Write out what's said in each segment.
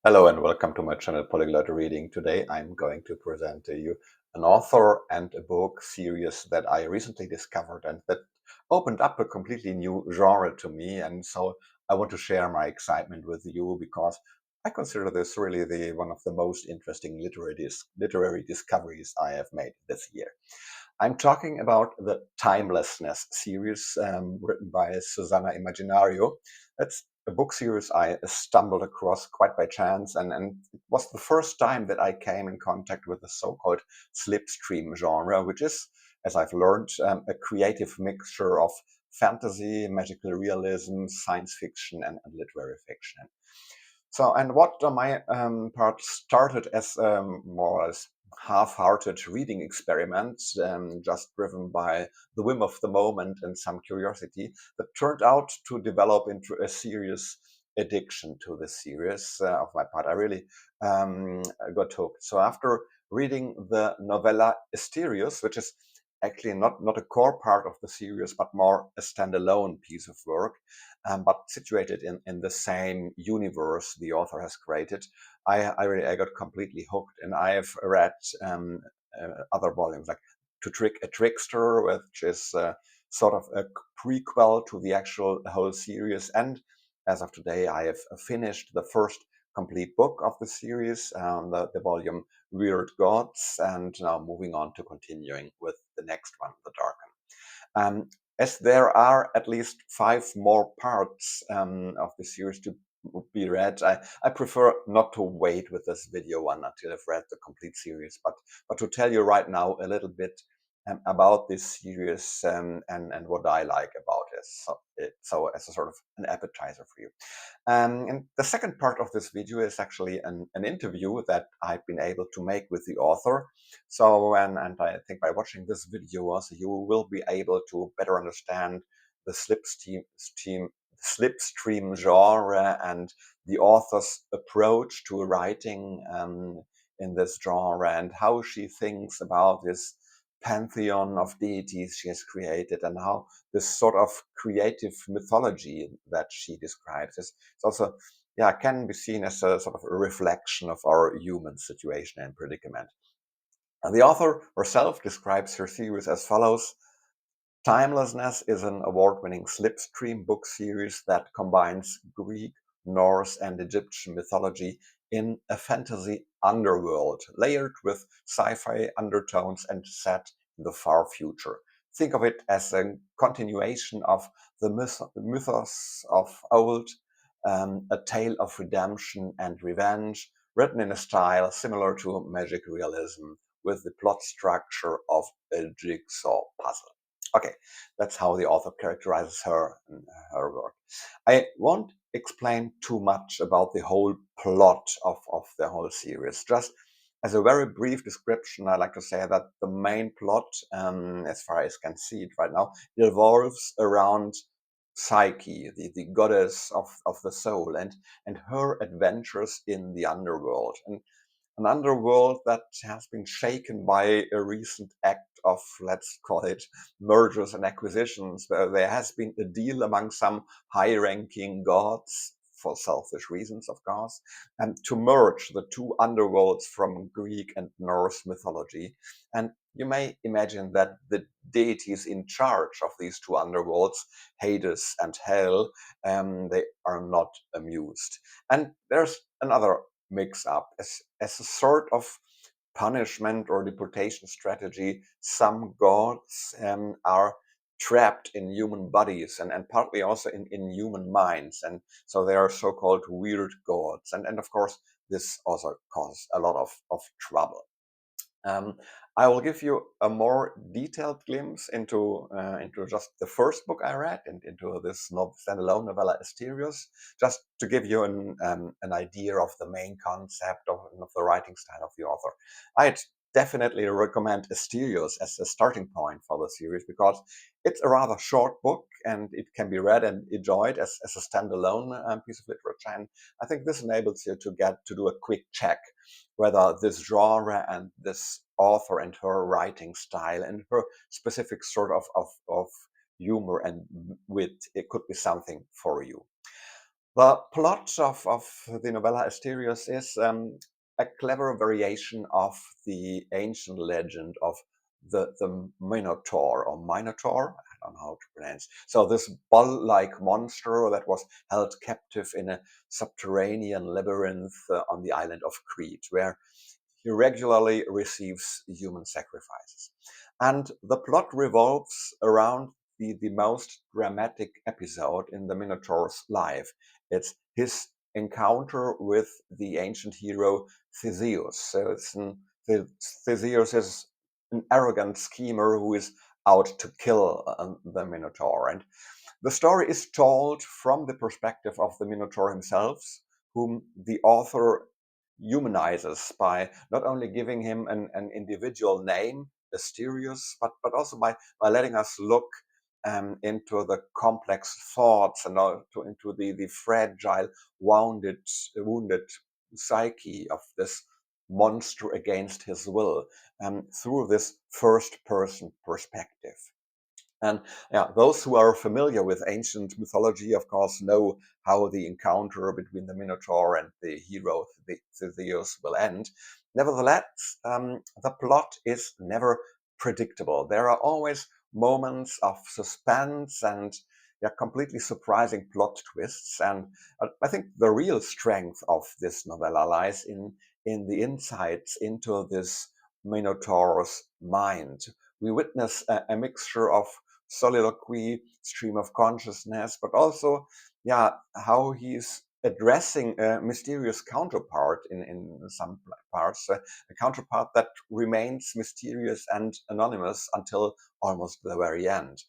Hello and welcome to my channel Polyglot Reading. Today I'm going to present to you an author and a book series that I recently discovered and that opened up a completely new genre to me. And so I want to share my excitement with you because I consider this really one of the most interesting literary discoveries I have made this year. I'm talking about the Timelessness series written by Susana Imaginário. That's a book series I stumbled across quite by chance, and it was the first time that I came in contact with the so-called Slipstream genre, which is, as I've learned, a creative mixture of fantasy, magical realism, science fiction, and literary fiction. So, and what on my part started as more or less half-hearted reading experiments, just driven by the whim of the moment and some curiosity, that turned out to develop into a serious addiction to this series. Of my part, I really got hooked. So after reading the novella Asterius, which is actually not a core part of the series, but more a standalone piece of work, but situated in the same universe the author has created, I got completely hooked, and I have read other volumes like To Trick a Trickster, which is sort of a prequel to the actual whole series. And as of today, I have finished the first complete book of the series, the volume Weird Gods, and now moving on to continuing with the next one, The Darken. As there are at least 5 more parts of the series to be read, I prefer not to wait with this video one until I've read the complete series, but to tell you right now a little bit about this series and what I like about it. So as a sort of an appetizer for you. And the second part of this video is actually an interview that I've been able to make with the author. So, and I think by watching this video also, you will be able to better understand the slipstream genre and the author's approach to writing in this genre and how she thinks about this pantheon of deities she has created and how this sort of creative mythology that she describes is also, yeah, can be seen as a sort of a reflection of our human situation and predicament. And the author herself describes her series as follows. Timelessness is an award-winning slipstream book series that combines Greek, Norse, and Egyptian mythology in a fantasy underworld, layered with sci-fi undertones and set in the far future. Think of it as a continuation of the mythos of old, a tale of redemption and revenge, written in a style similar to magic realism, with the plot structure of a jigsaw puzzle. Okay, that's how the author characterizes her work. I won't explain too much about the whole plot of the whole series. Just as a very brief description, I like to say that the main plot, as far as I can see it right now, revolves around Psyche, the goddess of the soul, and her adventures in the underworld. And an underworld that has been shaken by a recent act of, let's call it, mergers and acquisitions, where there has been a deal among some high-ranking gods, for selfish reasons, of course, and to merge the two underworlds from Greek and Norse mythology. And you may imagine that the deities in charge of these two underworlds, Hades and Hell, they are not amused. And there's another mix up. As a sort of punishment or deportation strategy, some gods are trapped in human bodies and partly also in human minds. And so they are so-called weird gods. And of course, this also causes a lot of trouble. Um, I will give you a more detailed glimpse into just the first book I read and into this standalone novella Asterius, just to give you an idea of the main concept of the writing style of the author. I'd definitely recommend Asterius as a starting point for the series because it's a rather short book and it can be read and enjoyed as a standalone piece of literature. And I think this enables you to do a quick check whether this genre and this author and her writing style and her specific sort of humor and wit, it could be something for you. The plot of the novella Asterius is a clever variation of the ancient legend of the Minotaur or Minotaur. I don't know how to pronounce. So this bull-like monster that was held captive in a subterranean labyrinth on the island of Crete, where he regularly receives human sacrifices. And the plot revolves around the most dramatic episode in the Minotaur's life. It's his encounter with the ancient hero Theseus. So Theseus is an arrogant schemer who is out to kill the Minotaur. And the story is told from the perspective of the Minotaur himself, whom the author humanizes by not only giving him an individual name, Asterius, but also by letting us look into the complex thoughts and into the fragile, wounded psyche of this monster against his will through this first person perspective. And yeah, those who are familiar with ancient mythology, of course, know how the encounter between the Minotaur and the hero Theseus will end. Nevertheless, the plot is never predictable. There are always moments of suspense and yeah, completely surprising plot twists. And I think the real strength of this novella lies in the insights into this Minotaur's mind. We witness a mixture of soliloquy, stream of consciousness, but also, yeah, how he's addressing a mysterious counterpart in some parts, a counterpart that remains mysterious and anonymous until almost the very end.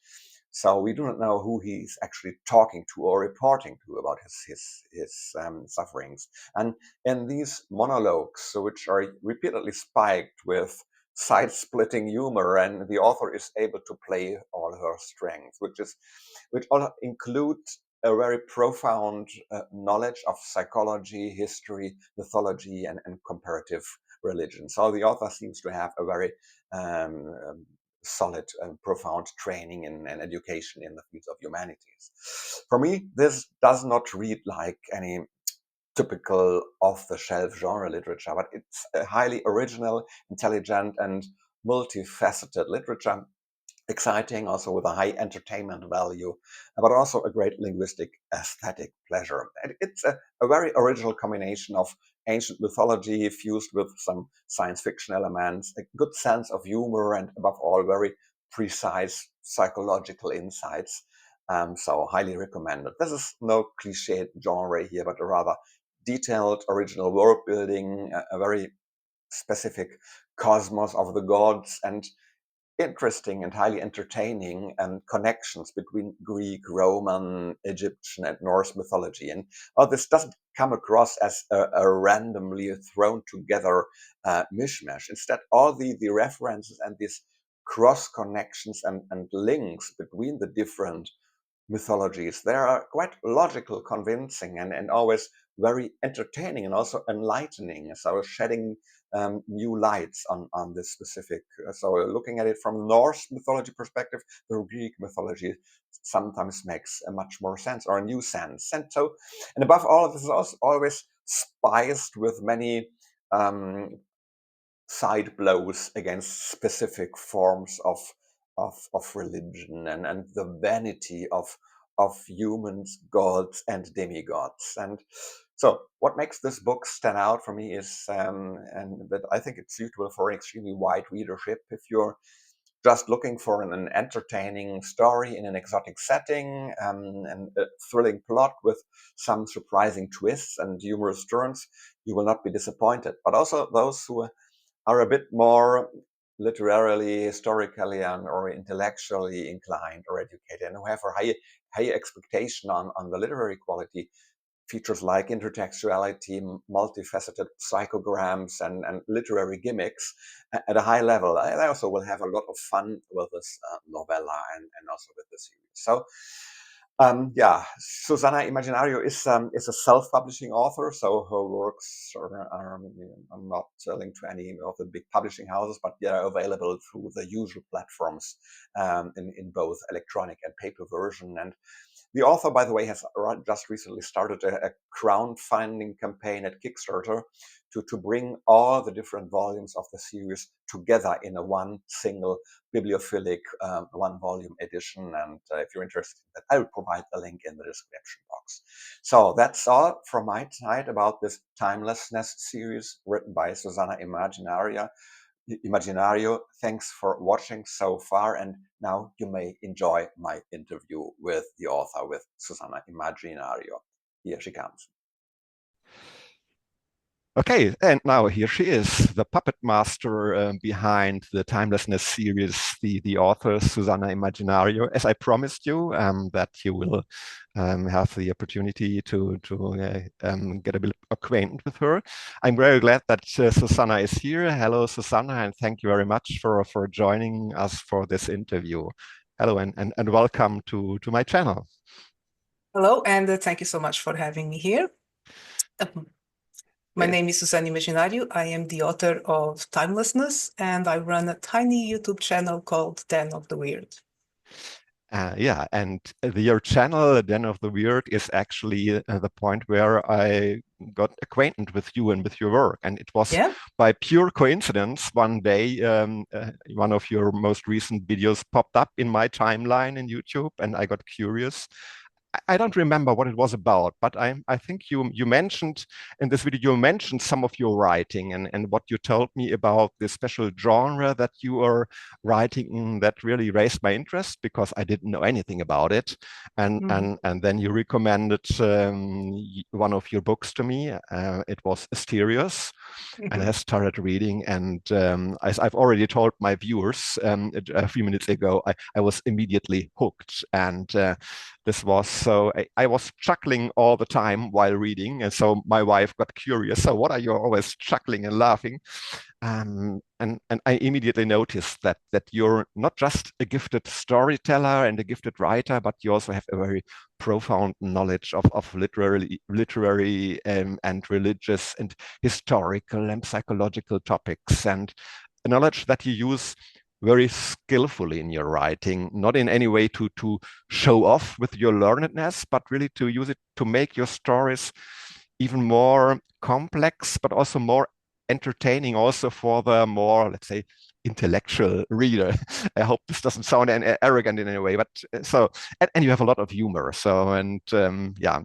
So we do not know who he's actually talking to or reporting to about his sufferings. And in these monologues, which are repeatedly spiked with side-splitting humor, and the author is able to play all her strengths, which all include a very profound knowledge of psychology, history, mythology, and comparative religion. So the author seems to have a very solid and profound training and education in the fields of humanities. For me, this does not read like any typical off-the-shelf genre literature, but it's a highly original, intelligent, and multifaceted literature, exciting, also with a high entertainment value, but also a great linguistic aesthetic pleasure. And it's a very original combination of ancient mythology fused with some science fiction elements, a good sense of humor, and above all, very precise psychological insights. So highly recommended. This is no cliched genre here, but a rather detailed, original world building, a very specific cosmos of the gods, and interesting and highly entertaining connections between Greek, Roman, Egyptian, and Norse mythology. And this doesn't come across as a randomly thrown together mishmash. Instead, all the references and these cross connections and links between the different mythologies. They are quite logical, convincing, and always very entertaining and also enlightening. So shedding new lights on this specific. So looking at it from Norse mythology perspective, the Greek mythology sometimes makes a much more sense or a new sense. And so, and above all, this is also always spiced with many side blows against specific forms of religion and the vanity of humans, gods, and demigods. And so, what makes this book stand out for me is, and that I think it's suitable for an extremely wide readership. If you're just looking for an entertaining story in an exotic setting and a thrilling plot with some surprising twists and humorous turns, you will not be disappointed. But also those who are a bit more literarily, historically, or intellectually inclined or educated, and who have a high expectation on the literary quality, features like intertextuality, multifaceted psychograms, and literary gimmicks at a high level. I also will have a lot of fun with this novella and also with the series. So yeah, Susana Imaginário is a self-publishing author, so her works are not selling to any of the big publishing houses, but they are available through the usual platforms in both electronic and paper version. And The author, by the way, has just recently started a crowdfunding campaign at Kickstarter to bring all the different volumes of the series together in a one single bibliophilic one volume edition. And if you're interested in that, I will provide a link in the description box. So that's all from my side about this Timelessness series written by Susana Imaginário. Thanks for watching so far, and now you may enjoy my interview with the author, with Susana Imaginário. Here she comes. Okay, and now here she is, the puppet master behind the Timelessness series, the author Susana Imaginário. As I promised you, that you will have the opportunity to get a bit acquainted with her. I'm very glad that Susana is here. Hello, Susana, and thank you very much for joining us for this interview. Hello, and welcome to my channel. Hello, and thank you so much for having me here. My name is Susana Imaginário. I am the author of Timelessness, and I run a tiny YouTube channel called Den of the Wyrd. Yeah, and your channel, Den of the Wyrd, is actually the point where I got acquainted with you and with your work. And it was by pure coincidence, one day, one of your most recent videos popped up in my timeline in YouTube, and I got curious. I don't remember what it was about, but I think you mentioned in this video, you mentioned some of your writing and what you told me about the special genre that you are writing in that really raised my interest because I didn't know anything about it. And then you recommended one of your books to me. It was Asterius. And I started reading, and as I've already told my viewers a few minutes ago, I was immediately hooked. And this was so I was chuckling all the time while reading, and so my wife got curious. So what are you always chuckling and laughing? And I immediately noticed that you're not just a gifted storyteller and a gifted writer, but you also have a very profound knowledge of literary and religious and historical and psychological topics, and a knowledge that you use very skillfully in your writing, not in any way to show off with your learnedness, but really to use it to make your stories even more complex, but also more entertaining also for the more, let's say, intellectual reader. I hope this doesn't sound arrogant in any way, but so, and you have a lot of humor. So, and yeah,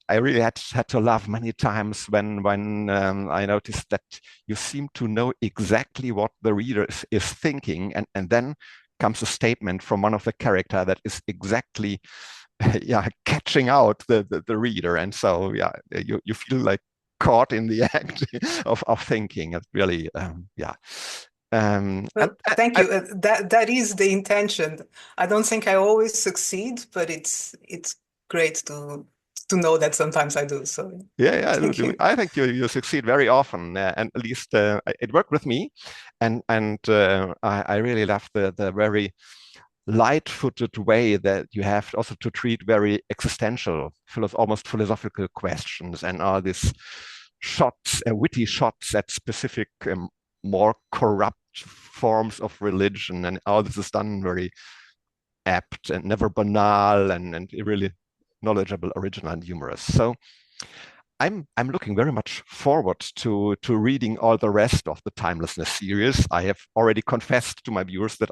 I really had to laugh many times when I noticed that you seem to know exactly what the reader is thinking, and then comes a statement from one of the character that is exactly yeah, catching out the reader, and so yeah, you feel like caught in the act of thinking. It really yeah. Well, thank you. That is the intention. I don't think I always succeed, but it's great to know that sometimes I do. So yeah, I think you succeed very often, and at least it worked with me, and I really love the very light-footed way that you have also to treat very existential, almost philosophical questions, and all these shots, witty shots at specific more corrupt forms of religion, and all this is done very apt and never banal, and really knowledgeable, original, and humorous. So I'm looking very much forward to reading all the rest of the Timelessness series. I have already confessed to my viewers that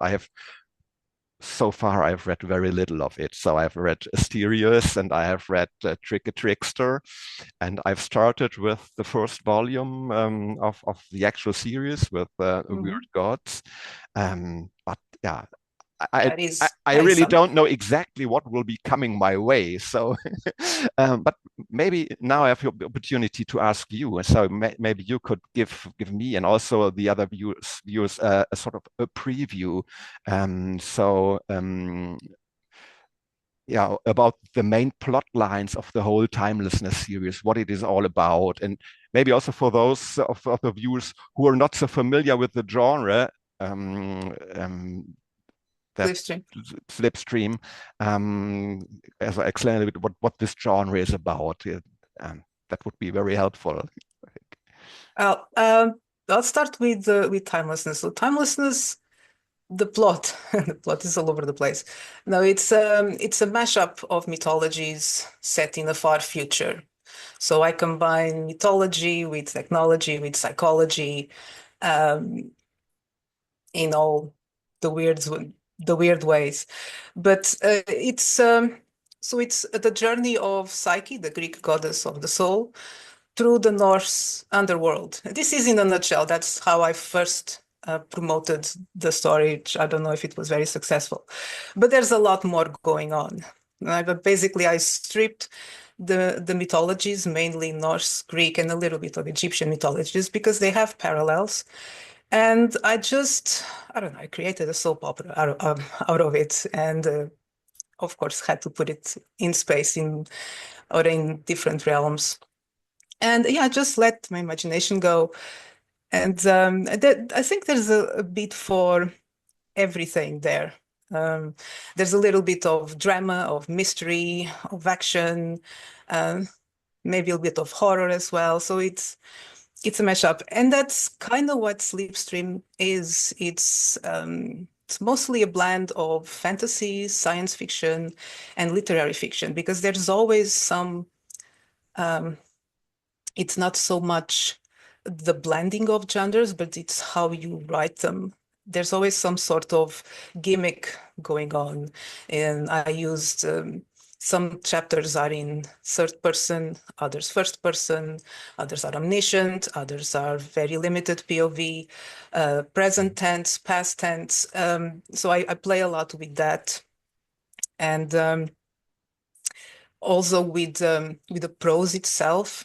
so far I've read very little of it. So I've read Asterius, and I have read Trick a Trickster, and I've started with the first volume of the actual series with Weird Gods. But yeah, I really don't know exactly what will be coming my way. So, but maybe now I have the opportunity to ask you. So maybe you could give me and also the other viewers a sort of a preview. Yeah, about the main plot lines of the whole Timelessness series, what it is all about, and maybe also for those of the viewers who are not so familiar with the genre. Slipstream, as I explain a bit what this genre is about. That would be very helpful. I'll start with Timelessness. So Timelessness the plot, the plot is all over the place. No, it's a mashup of mythologies set in a far future. So I combine mythology with technology, with psychology, um, in all the weird ways. But it's the journey of Psyche, the Greek goddess of the soul, through the Norse underworld. This is in a nutshell. That's how I first promoted the story, which I don't know if it was very successful. But there's a lot more going on. But basically, I stripped the mythologies, mainly Norse, Greek, and a little bit of Egyptian mythologies, because they have parallels. And I don't know, I created a soap opera out of it. And of course, had to put it in space or in different realms. And yeah, just let my imagination go. And I think there's a bit for everything there. There's a little bit of drama, of mystery, of action, maybe a bit of horror as well. So it's a mashup, and that's kind of what Slipstream is. It's mostly a blend of fantasy, science fiction, and literary fiction, because there's always some. It's not so much the blending of genders, but it's how you write them. There's always some sort of gimmick going on, and I used. Some chapters are in third person, others first person, others are omniscient, others are very limited POV, present tense, past tense. So I play a lot with that. And also with the prose itself.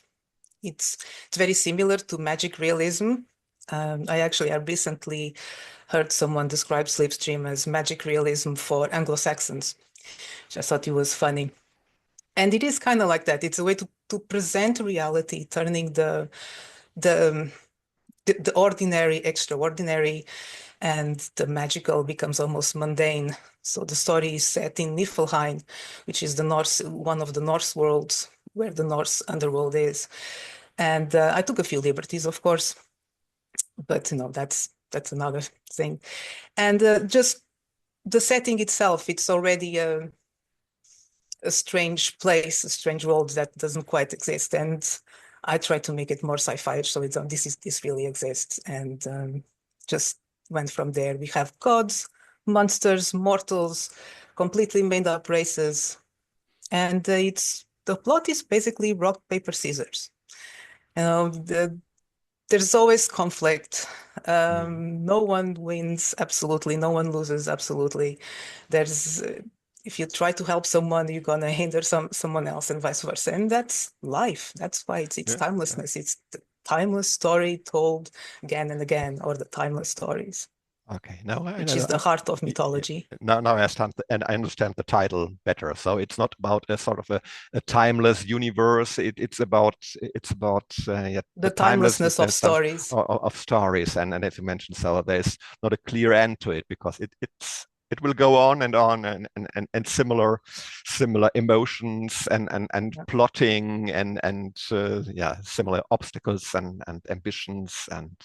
It's very similar to magic realism. I recently heard someone describe Slipstream as magic realism for Anglo-Saxons, which I thought it was funny. And it is kind of like that. It's a way to present reality, turning the ordinary extraordinary, and the magical becomes almost mundane. So the story is set in Niflheim, which is one of the Norse worlds, where the Norse underworld is. And I took a few liberties, of course, but that's another thing. And just the setting itself, it's already a strange place, a strange world that doesn't quite exist. And I try to make it more sci-fi, so this really exists. And just went from there. We have gods, monsters, mortals, completely made up races. And the plot is basically rock, paper, scissors. There's always conflict. No one wins absolutely. No one loses absolutely. If you try to help someone, you're gonna hinder someone else, and vice versa. And that's life. That's why it's timelessness. Yeah. It's the timeless story told again and again, or the timeless stories. Okay, which is the heart of mythology. Now I understand, and I understand the title better. So it's not about a sort of a timeless universe. It's about the timelessness of stories. Of stories, and as you mentioned, so there's not a clear end to it, because it will go on and similar emotions and plotting and similar obstacles and ambitions and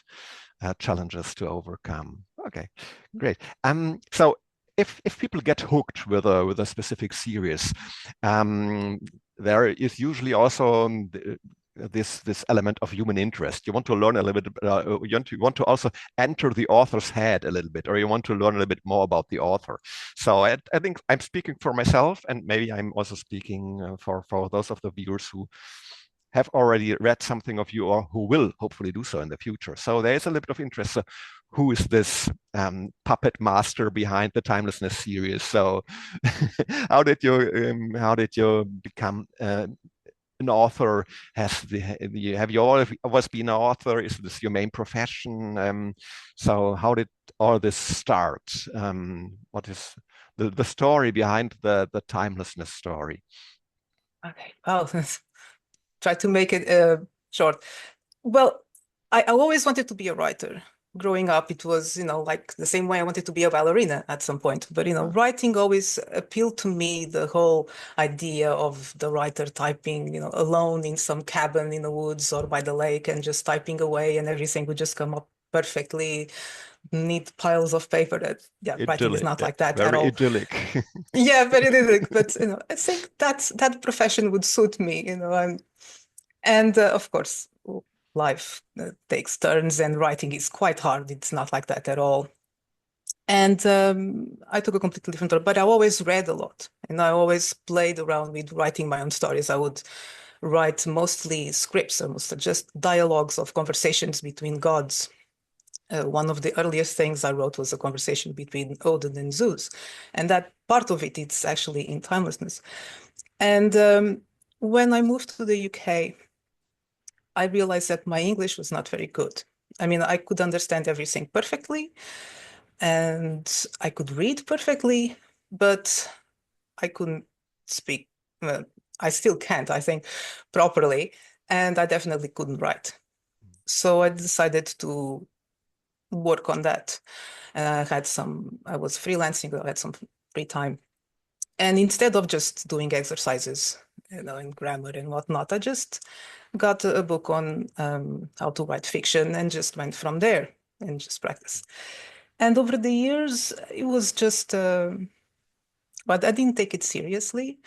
challenges to overcome. Okay, great. So if people get hooked with a specific series, there is usually also this element of human interest. You want to learn a little bit. You want to also enter the author's head a little bit, or you want to learn a little bit more about the author. So I think I'm speaking for myself, and maybe I'm also speaking for those of the viewers who have already read something of you, or who will hopefully do so in the future. So there is a little bit of interest. So who is this puppet master behind the Timelessness series? So how did you become an author? Have you always been an author? Is this your main profession? So how did all this start? What is the story behind the Timelessness story? Okay. Oh, try to make it short. Well, I always wanted to be a writer. Growing up, it was, like the same way I wanted to be a ballerina at some point. But, writing always appealed to me, the whole idea of the writer typing, alone in some cabin in the woods or by the lake, and just typing away, and everything would just come up perfectly neat piles of paper. That writing is not like that at all. Very idyllic. Yeah, very idyllic. But I think that profession would suit me. And of course, life takes turns, and writing is quite hard. It's not like that at all. And I took a completely different route, but I always read a lot, and I always played around with writing my own stories. I would write mostly scripts, or mostly just dialogues of conversations between gods. One of the earliest things I wrote was a conversation between Odin and Zeus, and that part of it, it's actually in Timelessness. And when I moved to the UK, I realized that my English was not very good. I mean, I could understand everything perfectly, and I could read perfectly, but I couldn't speak. I still can't, I think, properly, and I definitely couldn't write. So I decided to work on that. And I was freelancing, I had some free time. And instead of just doing exercises, in grammar and whatnot, I just got a book on how to write fiction and just went from there and just practice. And over the years, it was just, but I didn't take it seriously.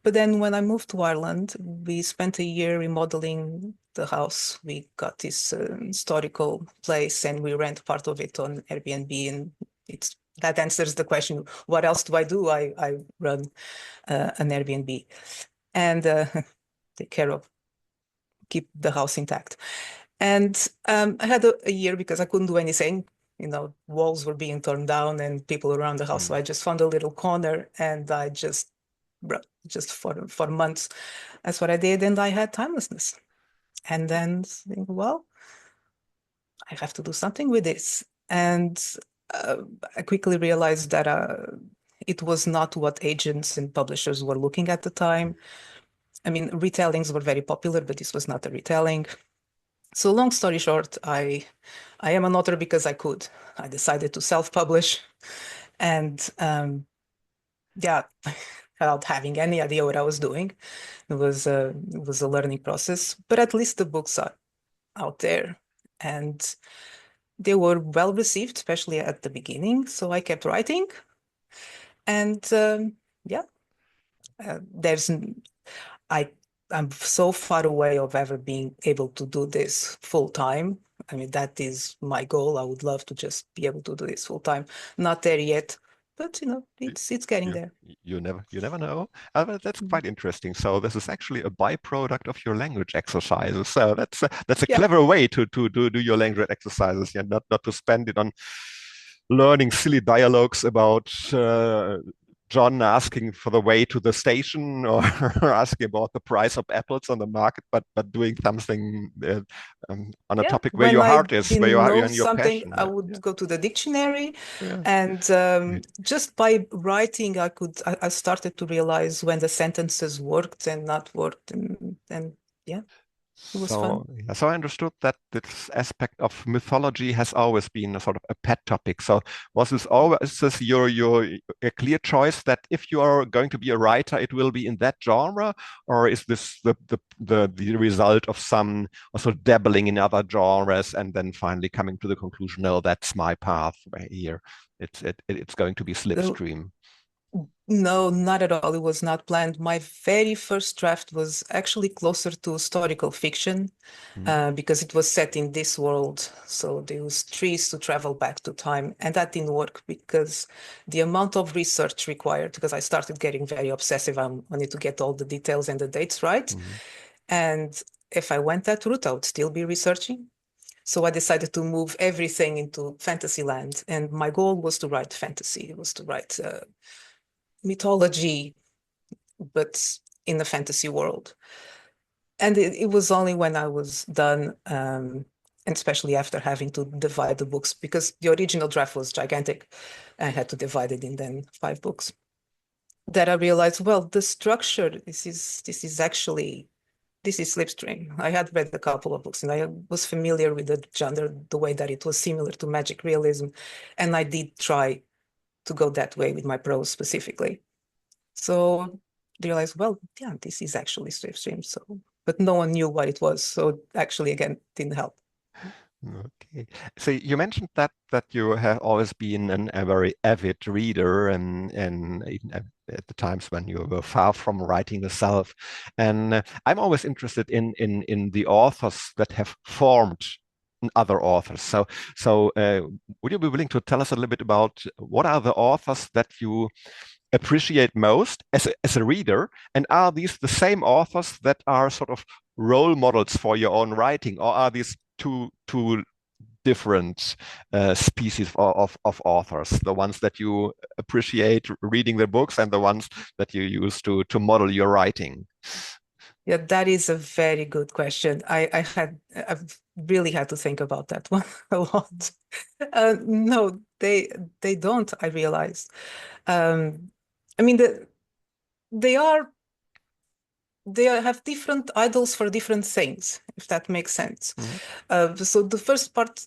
But then when I moved to Ireland, we spent a year remodeling the house. We got this historical place, and we rent part of it on Airbnb. And that answers the question, what else do? I run an Airbnb and take care of, keep the house intact. And I had a year because I couldn't do anything. Walls were being torn down and people around the house. So I just found a little corner, and I just for months, that's what I did. And I had Timelessness. And then think, well, I have to do something with this. And I quickly realized that it was not what agents and publishers were looking at the time. I mean, retellings were very popular, but this was not a retelling. So long story short, I am an author because I could. I decided to self-publish, and without having any idea what I was doing. It was a learning process, but at least the books are out there, and they were well received, especially at the beginning. So I kept writing, and I'm so far away of ever being able to do this full time. I mean, that is my goal. I would love to just be able to do this full time. Not there yet, but it's getting there. You never know. That's quite interesting. So this is actually a byproduct of your language exercises. So that's a clever way to do your language exercises, and not to spend it on learning silly dialogues about John asking for the way to the station, or asking about the price of apples on the market, but doing something on a topic where your heart is, where your passion. I would go to the dictionary, and just by writing, I started to realize when the sentences worked and not worked, and it was fun. So I understood that this aspect of mythology has always been a sort of a pet topic. So was this always your a clear choice that if you are going to be a writer, it will be in that genre, or is this the result of some also dabbling in other genres and then finally coming to the conclusion, no, that's my path here. It's going to be Slipstream. No, not at all. It was not planned. My very first draft was actually closer to historical fiction, because it was set in this world. So there was trees to travel back to time. And that didn't work because the amount of research required, because I started getting very obsessive. I wanted to get all the details and the dates right. And if I went that route, I would still be researching. So I decided to move everything into fantasy land. And my goal was to write fantasy. It was to write mythology, but in the fantasy world. And it was only when I was done, and especially after having to divide the books, because the original draft was gigantic, I had to divide it in then 5 books, that I realized, well, the structure, this is Slipstream. I had read a couple of books and I was familiar with the genre, the way that it was similar to magic realism. And I did try to go that way with my prose specifically. So realized, well, yeah, this is actually Slipstream. So, but no one knew what it was. So actually, again, didn't help. Okay. So you mentioned that you have always been a very avid reader, and even at the times when you were far from writing yourself. And I'm always interested in the authors that have formed other authors. So would you be willing to tell us a little bit about what are the authors that you appreciate most as a reader, and are these the same authors that are sort of role models for your own writing, or are these two different species of authors, the ones that you appreciate reading their books and the ones that you use to model your writing? Yeah, that is a very good question. I've really had to think about that one a lot. No, they don't, I realized. I mean, they are they have different idols for different things, if that makes sense. So the first part,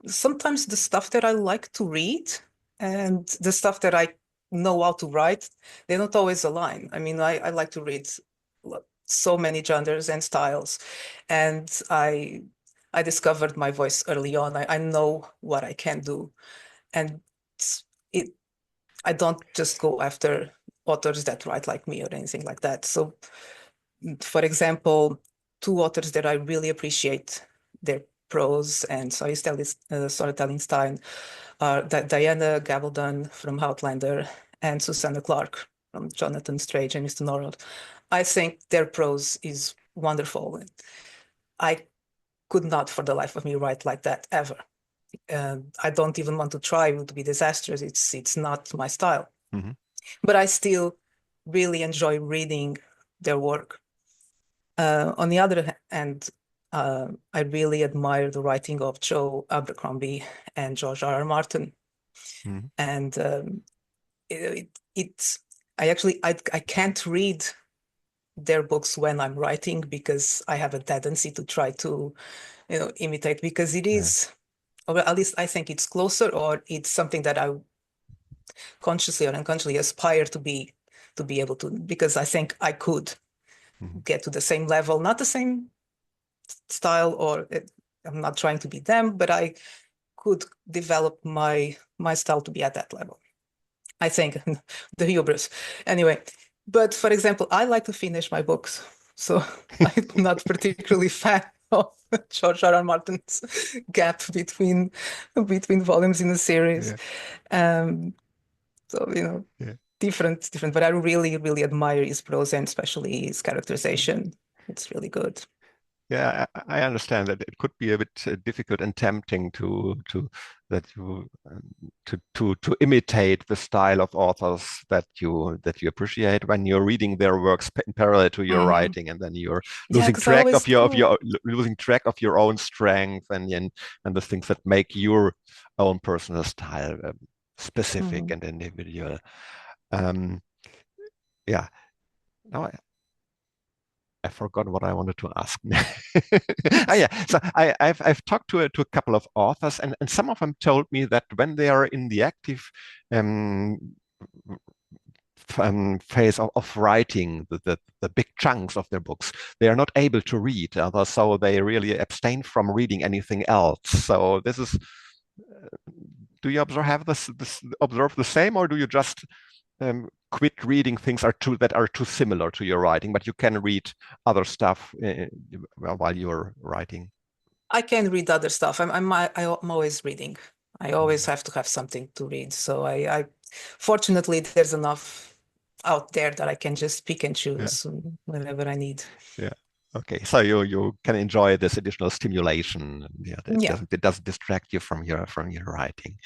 sometimes the stuff that I like to read and the stuff that I know how to write, they don't always align. I mean, I like to read so many genres and styles, and I discovered my voice early on. I know what I can do, and it I don't just go after authors that write like me or anything like that. So, for example, two authors that I really appreciate their prose and storytelling style are Diana Gabaldon from Outlander and Susanna Clarke from Jonathan Strange and Mr. Norrell. I think their prose is wonderful. I could not for the life of me write like that ever. I don't even want to try. It would be disastrous. It's not my style. But I still really enjoy reading their work. On the other hand, I really admire the writing of Joe Abercrombie and George R. R. Martin. And I can't read their books when I'm writing because I have a tendency to try to, imitate, because it is, or at least I think it's closer, or it's something that I consciously or unconsciously aspire to be able to, because I think I could get to the same level, not the same style, or I'm not trying to be them, but I could develop my style to be at that level. I think the hubris. Anyway, but for example, I like to finish my books, so I'm not particularly fan of George R. R. Martin's gap between volumes in the series. So different, but I really, really admire his prose and especially his characterization. It's really good. Yeah, I understand that it could be a bit difficult and tempting to imitate the style of authors that you appreciate when you're reading their works in parallel to your writing, and then you're losing track of your own strength and the things that make your own personal style specific and individual. Yeah. Now I forgot what I wanted to ask. Oh yeah, so I've talked to a couple of authors, and some of them told me that when they are in the active phase of writing the big chunks of their books, they are not able to read, so they really abstain from reading anything else. So this is. Do you observe the same, or do you just quit reading things that are too similar to your writing, but you can read other stuff while you're writing? I can read other stuff. I'm always reading. I always have to have something to read. So I fortunately, there's enough out there that I can just pick and choose whenever I need. Yeah. Okay, so you can enjoy this additional stimulation. It doesn't distract you from your writing.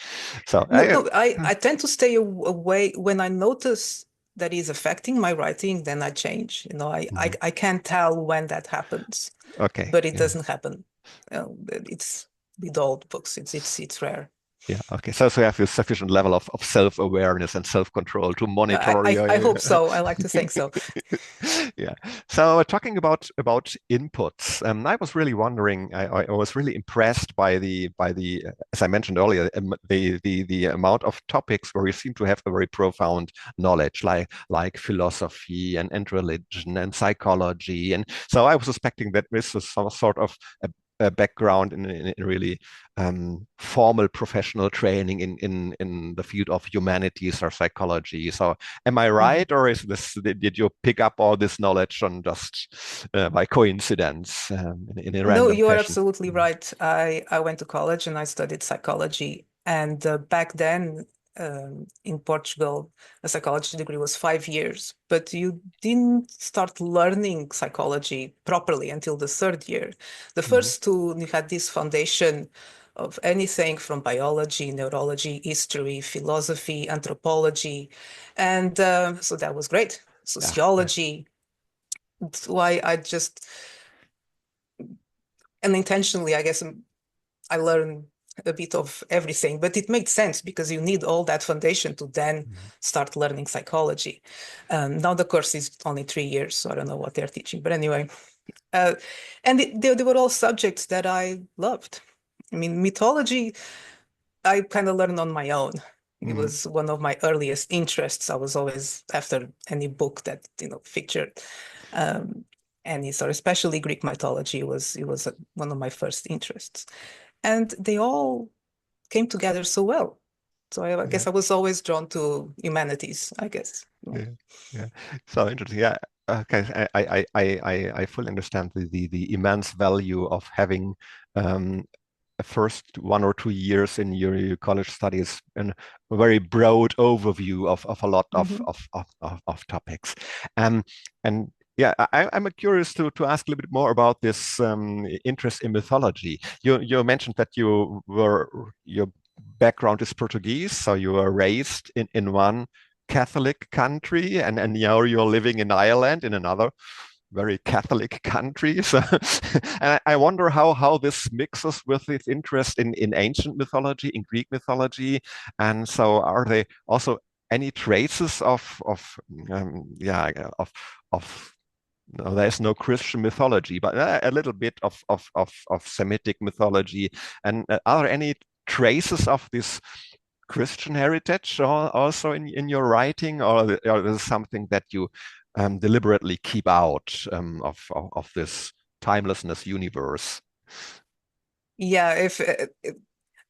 So I tend to stay away when I notice that is affecting my writing. Then I change. I can't tell when that happens. Okay, but it doesn't happen. It's with old books. It's rare. Yeah. Okay. So you have a sufficient level of self-awareness and self-control to monitor. I hope so. I like to think so. Yeah. So talking about inputs, I was really wondering. I was really impressed by the as I mentioned earlier, the amount of topics where you seem to have a very profound knowledge, like philosophy and religion and psychology, and so I was suspecting that this is some sort of background in really formal professional training in the field of humanities or psychology. So am I right, or is this, did you pick up all this knowledge on just by coincidence in a random No, you are fashion? absolutely right. I went to college and I studied psychology. And back then in Portugal, a psychology degree was 5 years, but you didn't start learning psychology properly until the third year. The first two, you had this foundation of anything from biology, neurology, history, philosophy, anthropology. And so that was great. Sociology. That's why I just unintentionally, I guess, I learned a bit of everything, but it made sense because you need all that foundation to then start learning psychology. Now the course is only 3 years, so I don't know what they're teaching, but anyway. And they were all subjects that I loved. I mean, mythology, I kind of learned on my own. It was one of my earliest interests. I was always after any book that, featured any sort, especially Greek mythology was one of my first interests. And they all came together so well. So I guess I was always drawn to humanities, I guess. Yeah. So interesting. Yeah. Okay. I fully understand the immense value of having a first 1 or 2 years in your college studies and a very broad overview of a lot of topics. And yeah, I'm curious to ask a little bit more about this interest in mythology. You mentioned that your background is Portuguese, so you were raised in one Catholic country, and now you're living in Ireland, in another very Catholic country. So, and I wonder how this mixes with this interest in ancient mythology, in Greek mythology, and so are there also any traces of no, there's no Christian mythology, but a little bit of Semitic mythology. And are there any traces of this Christian heritage also in your writing, or is it something that you deliberately keep out of this timelessness universe? Yeah, if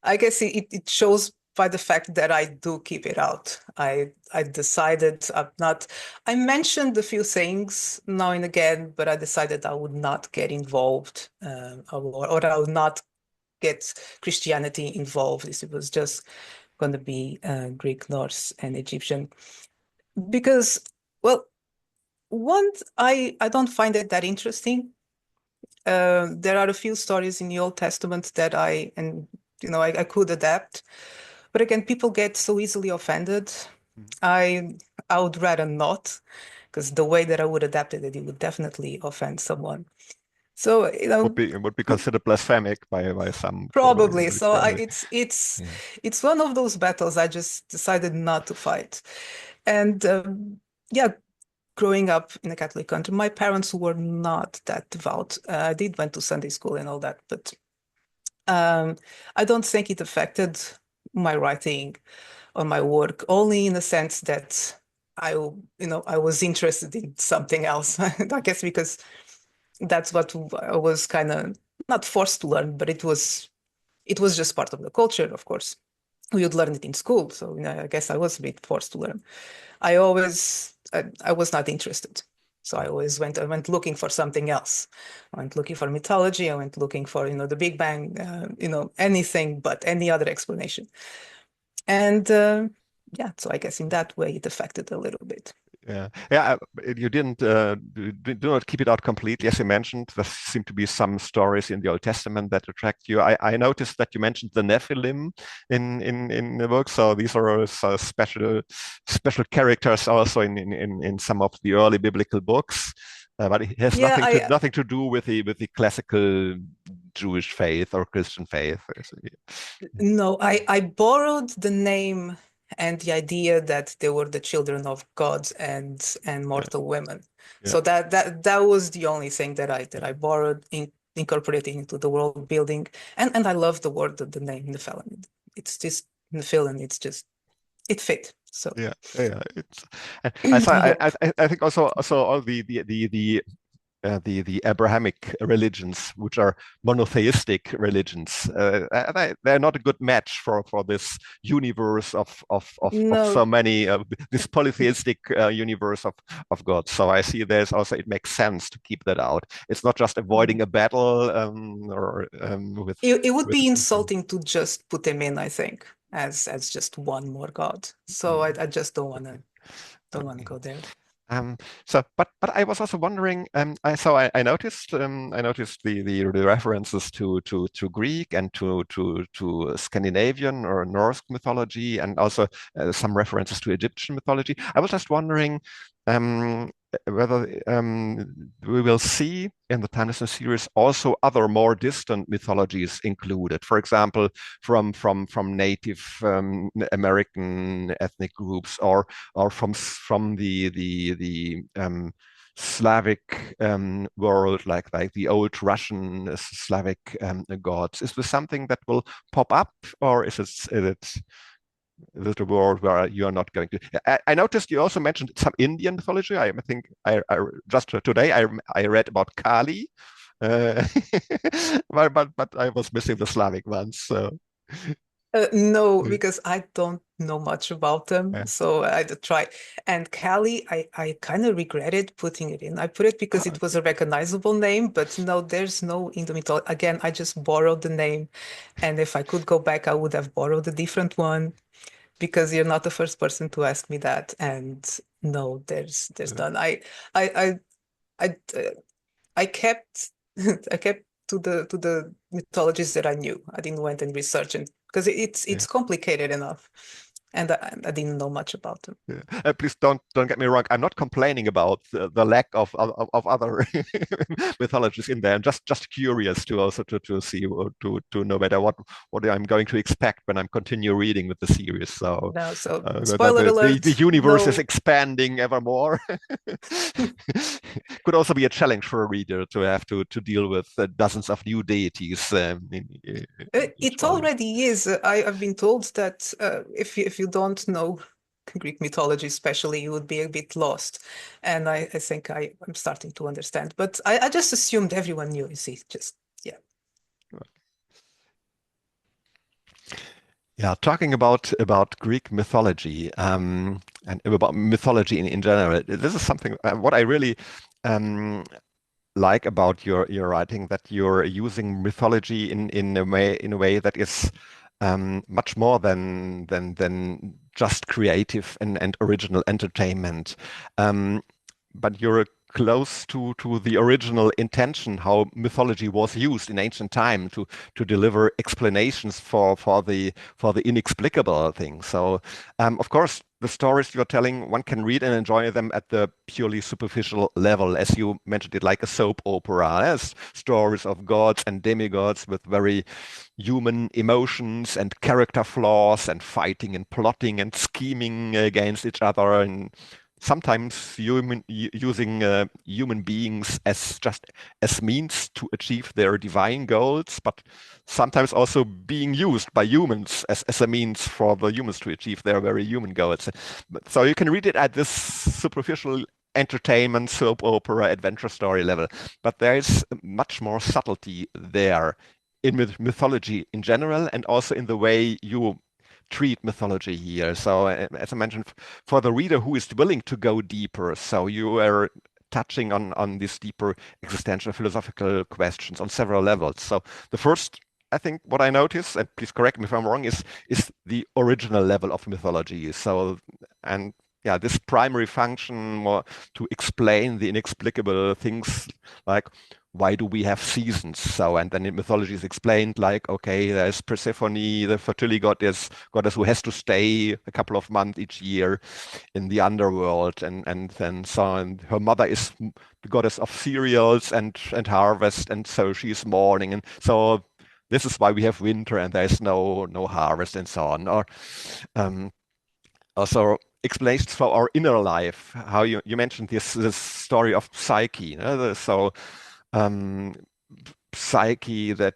I guess it shows by the fact that I do keep it out. I decided I'm not. I mentioned a few things now and again, but I decided I would not get involved, or I would not get Christianity involved. It was just going to be Greek, Norse, and Egyptian, because, well, one, I don't find it that interesting. There are a few stories in the Old Testament that I could adapt, but again, people get so easily offended. I would rather not, because the way that I would adapt it would definitely offend someone. So would be considered blasphemic by some. Probably. So Probably. It's one of those battles I just decided not to fight. And yeah, growing up in a Catholic country, my parents were not that devout. I did went to Sunday school and all that, but I don't think it affected my writing or my work, only in the sense that I was interested in something else. I guess because that's what I was kind of not forced to learn, but it was just part of the culture, of course. We would learn it in school, so I guess I was a bit forced to learn. I was not interested, so I went looking for something else. I went looking for mythology. I went looking for the Big Bang, anything but any other explanation. And yeah, so I guess in that way it affected a little bit. Yeah. You didn't do not keep it out completely, as you mentioned. There seem to be some stories in the Old Testament that attract you. I noticed that you mentioned the Nephilim in the book. So these are also special characters also in some of the early biblical books. But it has nothing to do with the classical Jewish faith or Christian faith. No, I borrowed the name and the idea that they were the children of gods and mortal women. Yeah. So that was the only thing that I borrowed, incorporating into the world building. And I love the word, the name Nephilim. It's just Nephilim. It fit. So It's I think also all the the Abrahamic religions, which are monotheistic religions. They're not a good match for this universe of so many this polytheistic universe of gods. So I see there's also, it makes sense to keep that out. It's not just avoiding a battle with. It would be insulting to just put them in, I think, as just one more god. So I just don't want to go there. But I was also wondering. I noticed the references to Greek and to Scandinavian or Norse mythology, and also some references to Egyptian mythology. I was just wondering whether we will see in the Timelessness series also other more distant mythologies included. For example, from Native American ethnic groups, or from the Slavic world, like the old Russian Slavic gods. Is this something that will pop up, or is it a world where you are not going to? I noticed you also mentioned some Indian mythology. I think I just today I read about Kali, but I was missing the Slavic ones. So. No, because I don't know much about them, so I tried. And Kali, I kind of regretted putting it in. I put it because it was a recognizable name, but no, there's no in the mythology. Again, I just borrowed the name, and if I could go back, I would have borrowed a different one, because you're not the first person to ask me that. And no, there's none. I kept I kept to the mythologies that I knew. I didn't went and research it because it's complicated enough, and I didn't know much about them. Yeah. Please don't get me wrong. I'm not complaining about the lack of other mythologies in there. I'm just curious to also to see to know better what I'm going to expect when I'm continue reading with the series. So, no, spoiler alert: the universe is expanding ever more. Could also be a challenge for a reader to have to deal with dozens of new deities. It already is. I've been told that if you don't know Greek mythology, especially, you would be a bit lost. And I think I'm starting to understand. But I just assumed everyone knew. You see, yeah. Yeah, talking about Greek mythology and about mythology in general, this is something what I really like about your writing, that you're using mythology in a way that is much more than just creative and original entertainment. But you're close to the original intention, how mythology was used in ancient time to deliver explanations for the inexplicable things. So of course, the stories you're telling, one can read and enjoy them at the purely superficial level, as you mentioned it, like a soap opera. There's stories of gods and demigods with very human emotions and character flaws, and fighting and plotting and scheming against each other, and sometimes using human beings as means to achieve their divine goals, but sometimes also being used by humans as a means for the humans to achieve their very human goals. So you can read it at this superficial entertainment, soap opera, adventure story level, but there is much more subtlety there in mythology in general, and also in the way you treat mythology here. So as I mentioned, for the reader who is willing to go deeper, so you are touching on these deeper existential philosophical questions on several levels. So the first, I think, what I notice, and please correct me if I'm wrong, is the original level of mythology. So, and yeah, this primary function more to explain the inexplicable things, like why do we have seasons? So, and then in mythology is explained like, okay, there's Persephone, the fertility goddess who has to stay a couple of months each year in the underworld, and then so on. Her mother is the goddess of cereals and harvest, and so she's mourning, and so this is why we have winter and there's no harvest and so on. Or also explanations for our inner life, how you mentioned this story of Psyche, you know? So Psyche, that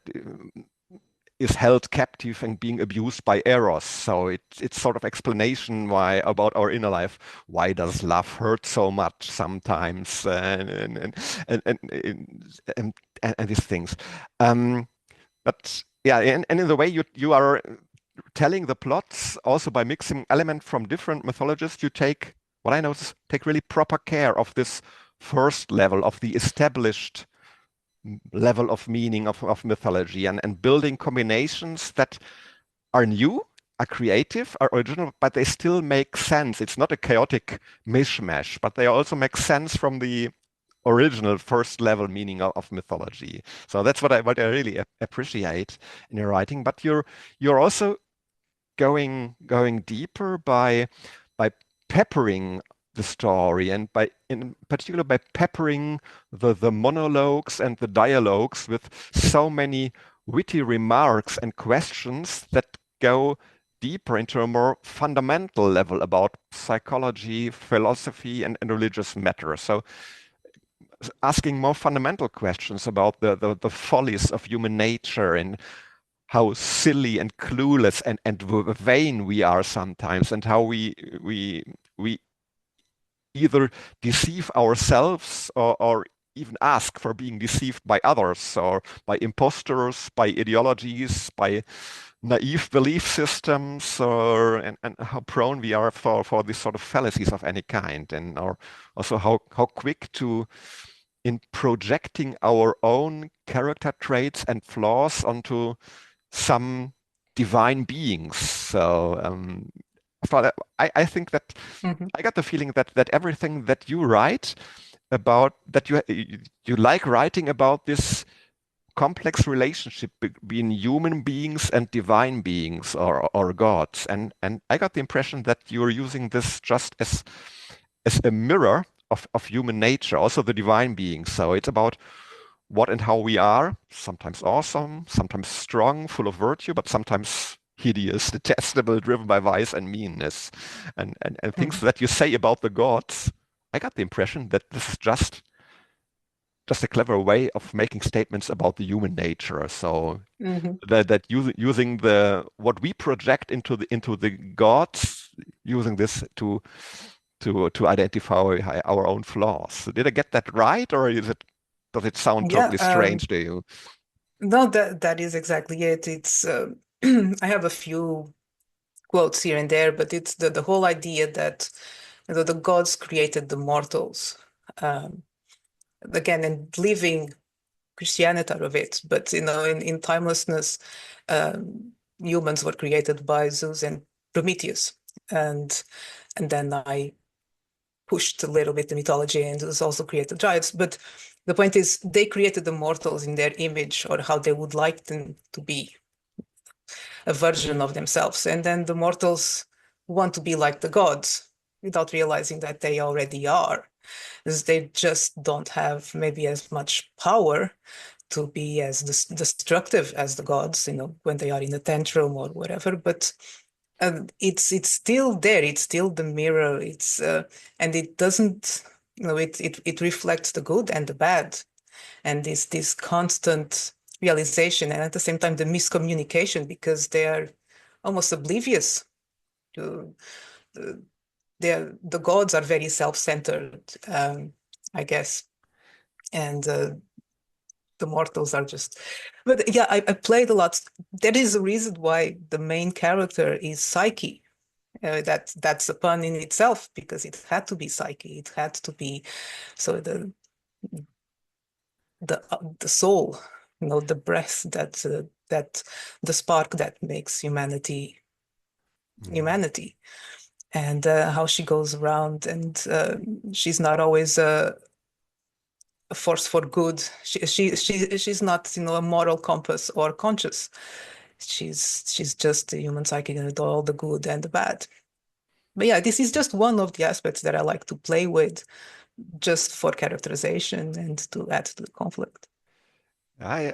is held captive and being abused by Eros. So it's sort of explanation why about our inner life. Why does love hurt so much sometimes, and these things. But yeah, and in the way you are telling the plots also by mixing elements from different mythologies, you take what I notice take really proper care of this first level of the established level of meaning of mythology and building combinations that are new, are creative, are original, but they still make sense. It's not a chaotic mishmash, but they also make sense from the original first level meaning of mythology. So that's what I really appreciate in your writing. But you're also going deeper by peppering the story, and in particular by peppering the monologues and the dialogues with so many witty remarks and questions that go deeper into a more fundamental level about psychology, philosophy, and religious matters. So asking more fundamental questions about the follies of human nature and how silly and clueless and vain we are sometimes, and how we either deceive ourselves or even ask for being deceived by others, or by imposters, by ideologies, by naive belief systems, and how prone we are for these sort of fallacies of any kind, and or also how quick to in projecting our own character traits and flaws onto some divine beings. So I think that I got the feeling that everything that you write about, that you like writing about this complex relationship between human beings and divine beings or gods, and I got the impression that you're using this just as a mirror of human nature, also the divine beings. So it's about what and how we are, sometimes awesome, sometimes strong, full of virtue, but sometimes hideous, detestable, driven by vice and meanness. And things that you say about the gods, I got the impression that this is just a clever way of making statements about the human nature. So that using what we project into the gods, using this to identify our own flaws. Did I get that right, or does it sound totally strange to you? No, that is exactly it. It's I have a few quotes here and there, but it's the whole idea that the gods created the mortals. Again, and leaving Christianity out of it, but in timelessness, humans were created by Zeus and Prometheus, and then I pushed a little bit the mythology and Zeus also created giants. But the point is, they created the mortals in their image, or how they would like them to be, a version of themselves, and then the mortals want to be like the gods without realizing that they already are, as they just don't have maybe as much power to be as destructive as the gods, when they are in a tantrum or whatever. But it's still there. It's still the mirror. And it doesn't, it reflects the good and the bad, and this constant realization, and at the same time the miscommunication, because they are almost oblivious to the gods are very self-centered, I guess, and the mortals are just. But yeah, I played a lot. There is a reason why the main character is Psyche. That's a pun in itself, because it had to be Psyche. It had to be so the soul, the breath that the spark that makes humanity, and how she goes around, and she's not always a force for good. She's not a moral compass or conscious. She's just a human psyche, and all the good and the bad. But yeah, this is just one of the aspects that I like to play with, just for characterization and to add to the conflict. I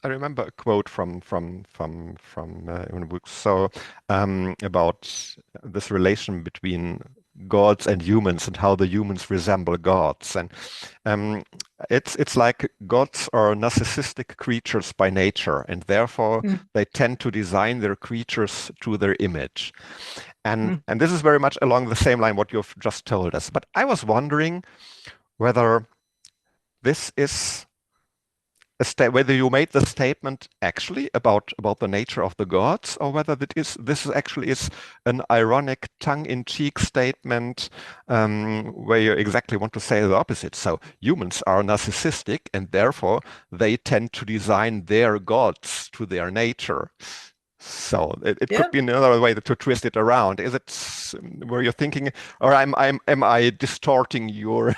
remember a quote from one of the books. So about this relation between gods and humans and how the humans resemble gods. And it's like gods are narcissistic creatures by nature, and therefore they tend to design their creatures to their image. And this is very much along the same line what you've just told us. But I was wondering whether this is whether you made the statement actually about the nature of the gods, or whether this actually is an ironic, tongue-in-cheek statement where you exactly want to say the opposite. So humans are narcissistic, and therefore they tend to design their gods to their nature. So it could be another way to twist it around. Is it where you're thinking, or am I distorting your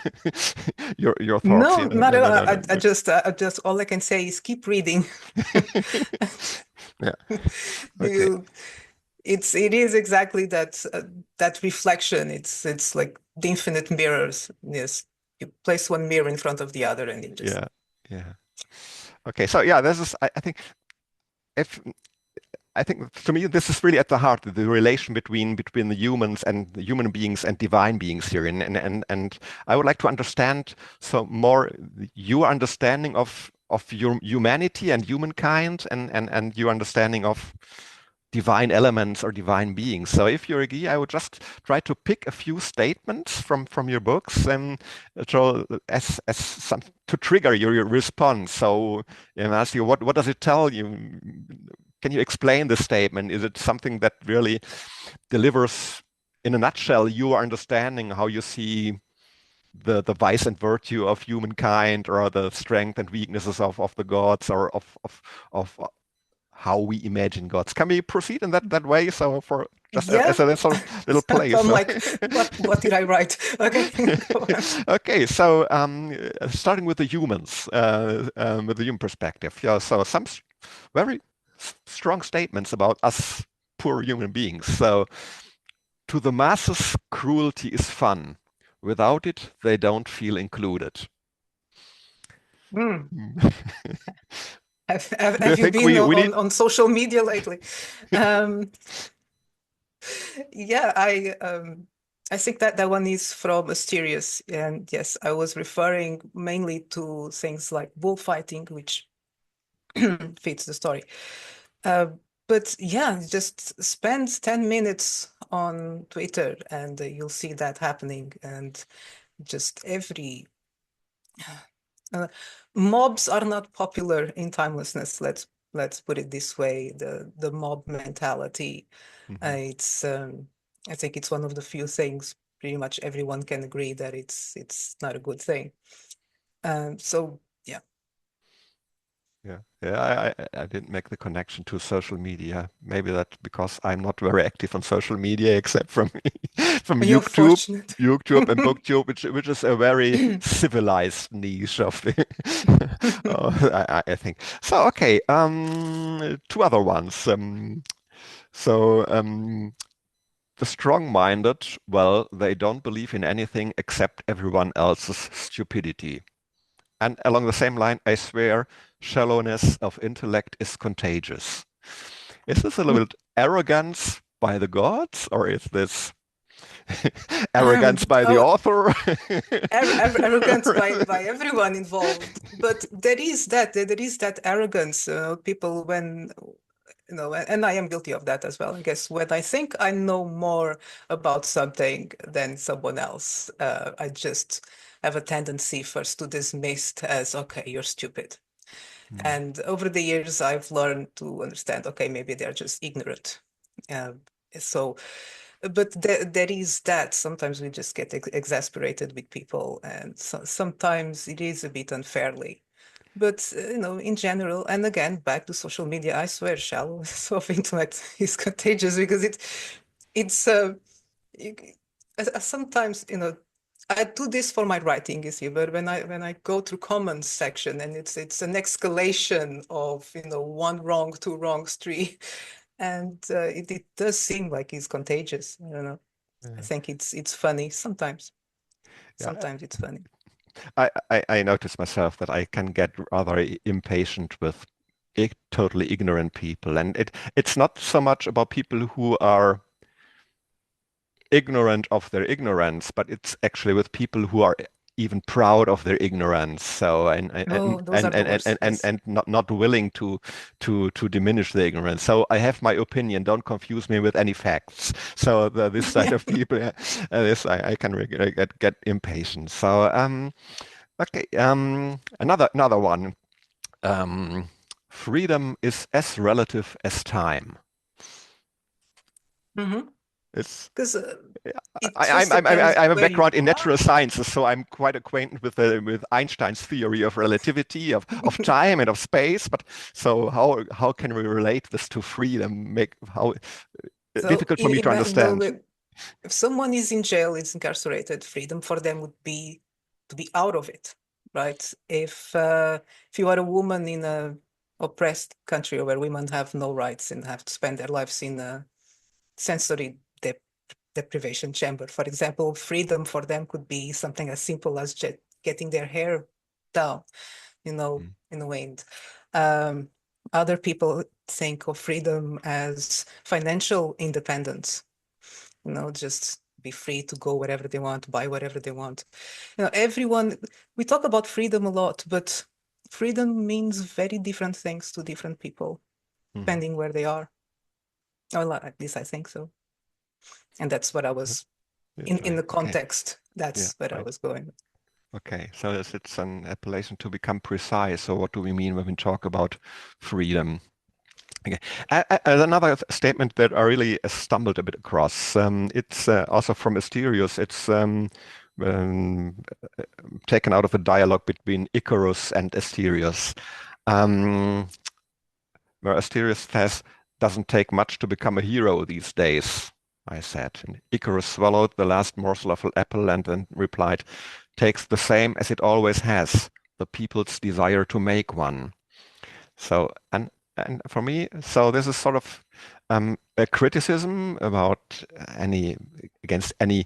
your thoughts? No, not at all. I just all I can say is keep reading. Yeah. Okay. It is exactly that reflection. It's like the infinite mirrors. Yes, you place one mirror in front of the other, and you just yeah. Okay, so yeah, this is I think to me this is really at the heart of the relation between the humans and the human beings and divine beings here, and I would like to understand more your understanding of your humanity and humankind, and your understanding of divine elements or divine beings. So if you agree, I would just try to pick a few statements from your books and as some to trigger your response. So ask you, what does it tell you? Can you explain the statement? Is it something that really delivers, in a nutshell, your understanding how you see the vice and virtue of humankind, or the strength and weaknesses of the gods, or of how we imagine gods? Can we proceed in that way? So for just as a little place. I'm like, what did I write? Okay. Okay, so starting with the humans, with the human perspective. Yeah, so some very strong statements about us poor human beings. So, to the masses, cruelty is fun. Without it, they don't feel included. Have you been on social media lately? Yeah, I think that one is from Asterius, and yes, I was referring mainly to things like bullfighting, which fits the story. But yeah, just spend 10 minutes on Twitter and you'll see that happening. And just mobs are not popular in timelessness. Let's put it this way. The mob mentality. It's I think it's one of the few things pretty much everyone can agree that it's not a good thing. So yeah. Yeah, I didn't make the connection to social media. Maybe that's because I'm not very active on social media, except from YouTube and booktube, which is a very civilized niche of the I think. So okay, two other ones. The strong-minded, well, they don't believe in anything except everyone else's stupidity. And along the same line, I swear, shallowness of intellect is contagious. Is this a little bit arrogance by the gods, or is this arrogance by the author? Arrogance by everyone involved. But there is that arrogance. People, when and I am guilty of that as well. I guess when I think I know more about something than someone else, I just have a tendency first to dismiss it as, okay, you're stupid. And over the years, I've learned to understand, okay, maybe they're just ignorant. But there is that. Sometimes we just get exasperated with people, and sometimes it is a bit unfairly. But in general, and again, back to social media, I swear, shallowness of intellect is contagious because it's sometimes I do this for my writing, you see, but when I go through comments section and it's an escalation of one wrong, two wrongs, three, and it does seem like it's contagious. I don't know. Yeah. I think it's funny sometimes. Yeah. Sometimes it's funny. I notice myself that I can get rather impatient with totally ignorant people, and it's not so much about people who are ignorant of their ignorance, but it's actually with people who are even proud of their ignorance. So and not willing to diminish the ignorance. So I have my opinion. Don't confuse me with any facts. So this side of people, this I can get impatient. So okay, another one. Freedom is as relative as time. It's because I have a background in natural sciences, so I'm quite acquainted with Einstein's theory of relativity of time and of space. But so how can we relate this to freedom? Difficult for me to understand. If someone is in jail, is incarcerated, freedom for them would be to be out of it, right? If you are a woman in a oppressed country where women have no rights and have to spend their lives in a sensory deprivation chamber, for example, freedom for them could be something as simple as just getting their hair down, in the wind. Other people think of freedom as financial independence, just be free to go wherever they want, buy whatever they want. Everyone, we talk about freedom a lot, but freedom means very different things to different people, depending where they are. Or at least I think so. And that's what I was, in the context, that's where I was going. Okay, so it's an appellation to become precise. So what do we mean when we talk about freedom? Okay. Another statement that I really stumbled a bit across. It's also from Asterius. It's taken out of a dialogue between Icarus and Asterius, where Asterius says, "Doesn't take much to become a hero these days," I said. And Icarus swallowed the last morsel of an apple and then replied, "Takes the same as it always has, the people's desire to make one." So, and for me, so this is sort of a criticism against any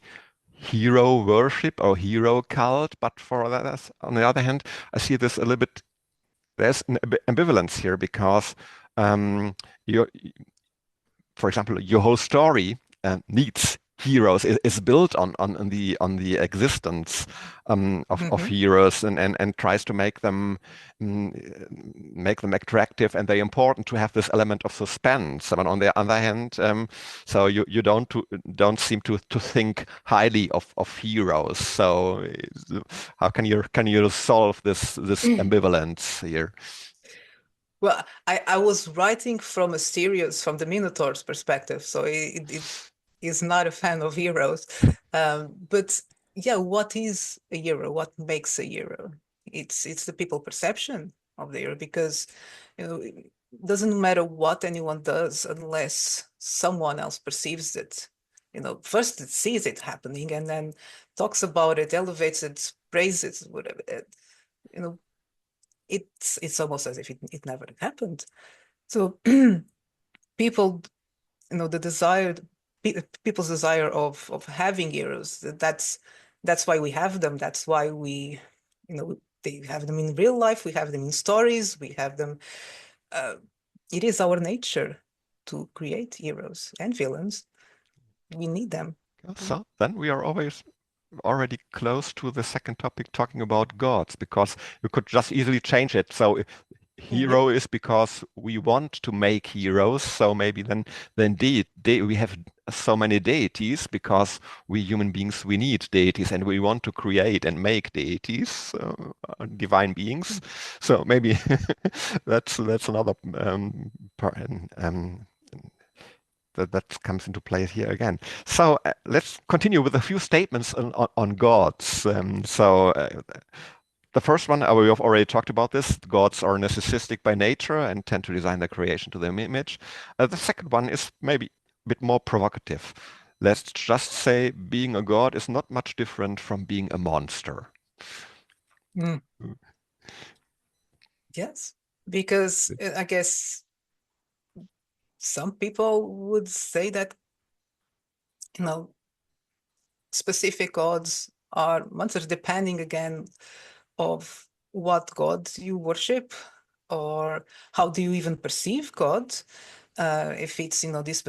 hero worship or hero cult. But for others, on the other hand, I see this a little bit. There's an ambivalence here because for example, your whole story needs heroes, is built on the existence of heroes and tries to make them attractive, and they're important to have this element of suspense. And on the other hand, so you don't seem to think highly of heroes. So how can you solve this ambivalence here? Well, I was writing from Asterius, from the Minotaur's perspective, so it is not a fan of heroes. But yeah, what is a hero? What makes a hero? It's the people perception of the hero, because it doesn't matter what anyone does unless someone else perceives it. First it sees it happening and then talks about it, elevates it, praises it, whatever. It's almost as if it never happened. So people, people's desire of having heroes, that's why we have them. That's why they have them in real life. We have them in stories. We have them. It is our nature to create heroes and villains. We need them. So then we are already close to the second topic, talking about gods, because you could just easily change it. So hero is because we want to make heroes. So maybe then we have so many deities because we human beings, we need deities and we want to create and make deities, divine beings. So maybe that's another part. That comes into play here again. So let's continue with a few statements on gods. The first one, we have already talked about this. Gods are narcissistic by nature and tend to design their creation to their image. The second one is maybe a bit more provocative. Let's just say being a god is not much different from being a monster. Yes, because I guess some people would say that, specific gods are monsters, depending again of what god you worship or how do you even perceive God. if it's, this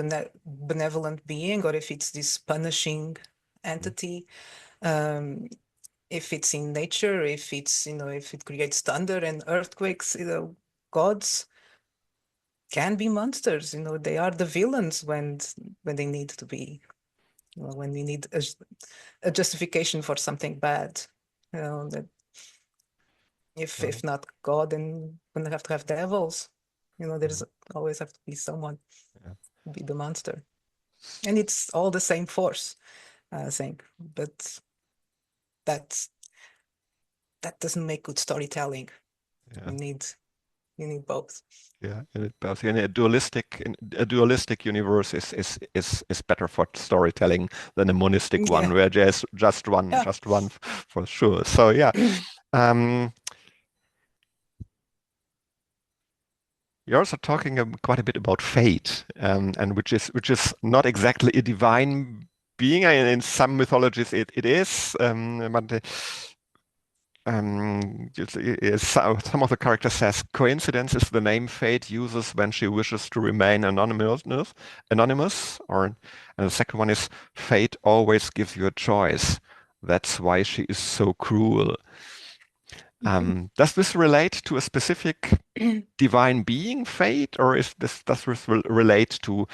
benevolent being, or if it's this punishing entity, if it's in nature, if it's, if it creates thunder and earthquakes, gods can be monsters. They are the villains when they need to be, when we need a justification for something bad. That if not God, then we're gonna have to have devils. There's always have to be someone be the monster, and it's all the same force, I think. But that doesn't make good storytelling. You need both. Yeah, and both. In a dualistic universe is better for storytelling than a monistic one where there's just one for sure. So yeah. You're also talking quite a bit about fate, and which is not exactly a divine being. In some mythologies, it is, but some of the characters says coincidence is the name fate uses when she wishes to remain anonymous. And the second one is fate always gives you a choice. That's why she is so cruel. Does this relate to a specific divine being, fate, or does this relate to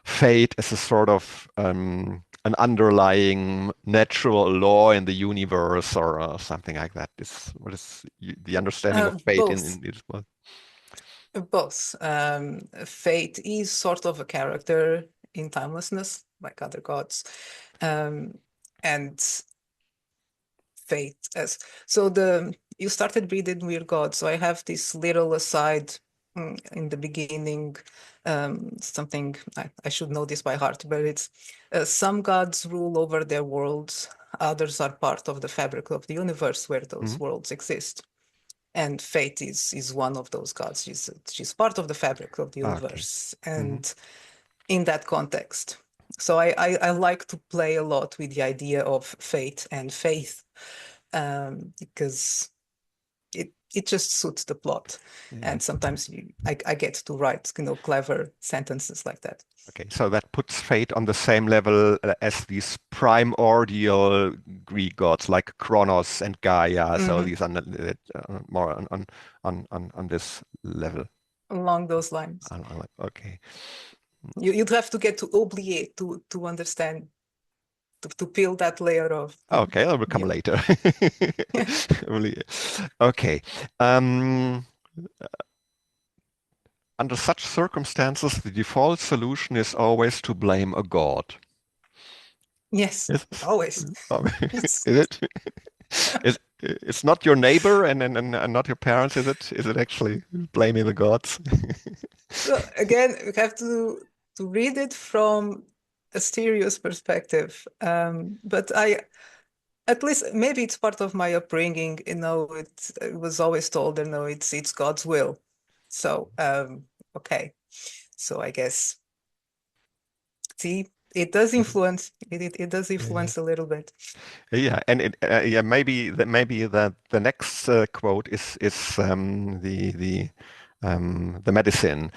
fate as a sort of an underlying natural law in the universe, or something like that? What is the understanding of fate in this world? Both. Fate is sort of a character in Timelessness, like other gods, and fate as you started reading Wyrd God, so I have this little aside in the beginning, something I should know this by heart, but it's some gods rule over their worlds, others are part of the fabric of the universe where those worlds exist. And fate is one of those gods. She's part of the fabric of the universe. And in that context. So I like to play a lot with the idea of fate and faith, because it just suits the plot. And sometimes I get to write clever sentences like that. Okay, so that puts fate on the same level as these primordial Greek gods like Kronos and Gaia. So these are more on this level. Along those lines. Okay. You'd have to get to Oubliette to understand, to peel that layer off. Okay, that will come later. Okay. Under such circumstances, the default solution is always to blame a god. Yes, always. Is it? It's not your neighbor and not your parents, is it? Is it actually blaming the gods? So again, we have to read it from Asterius' perspective. But at least maybe it's part of my upbringing. It was always told, it's God's will. So okay. So I guess, see, it does influence. It does influence a little bit. Yeah, and maybe the next quote is the medicine.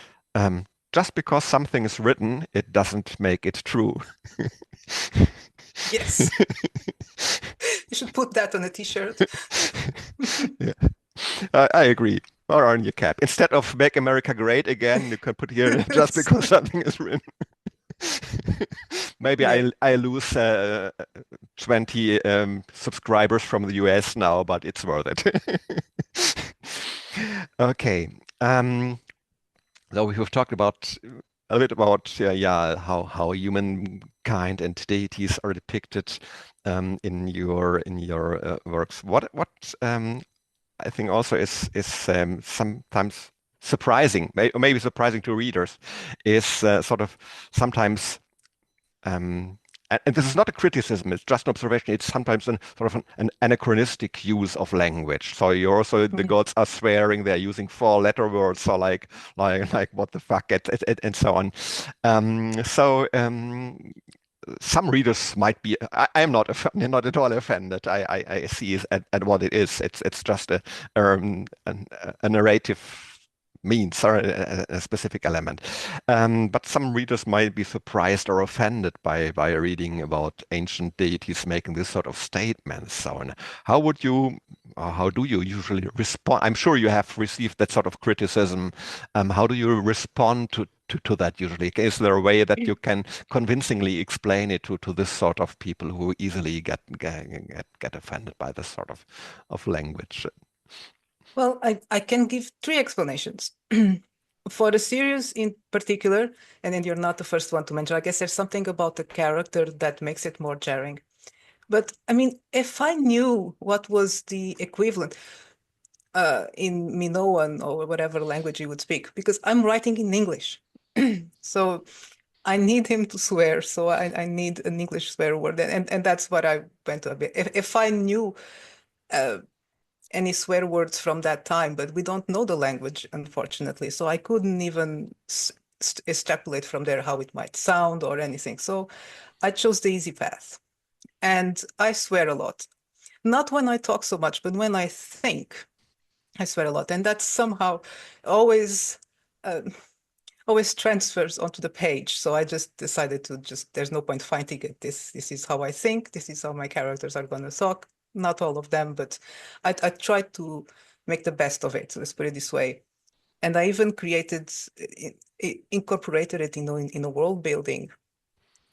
Just because something is written, it doesn't make it true. Yes. You should put that on a t-shirt. Yeah, I agree. Or on your cap. Instead of "Make America Great Again," you can put here "Just because something is written." Maybe I lose 20 subscribers from the US now, but it's worth it. Okay. So we've talked about a bit about how humankind and deities are depicted in your works. What I think also is sometimes surprising, maybe surprising to readers, is sort of sometimes, and this is not a criticism, it's just an observation, it's sometimes sort of an anachronistic use of language. So you also, the gods are swearing, they're using 4-letter words, so like what the fuck, and so on. Some readers might be. I'm not at all offended. I see it at what it is. It's just a narrative means or a specific element. But some readers might be surprised or offended by reading about ancient deities making this sort of statements. So how would you, or how do you usually respond? I'm sure you have received that sort of criticism. How do you respond to that usually? Is there a way that you can convincingly explain it to this sort of people who easily get offended by this sort of language? Well, I can give 3 explanations. For the series in particular, and then you're not the first one to mention, I guess there's something about the character that makes it more jarring. But I mean, if I knew what was the equivalent in Minoan or whatever language you would speak, because I'm writing in English. So I need him to swear. So I need an English swear word. And that's what I went to a bit. If I knew any swear words from that time, but we don't know the language, unfortunately. So I couldn't even extrapolate from there how it might sound or anything. So I chose the easy path. And I swear a lot. Not when I talk so much, but when I think, I swear a lot. And that somehow always always transfers onto the page. So I just decided to there's no point fighting it. This is how I think. This is how my characters are going to talk. Not all of them, but I tried to make the best of it. Let's put it this way. And I even incorporated it in a world building.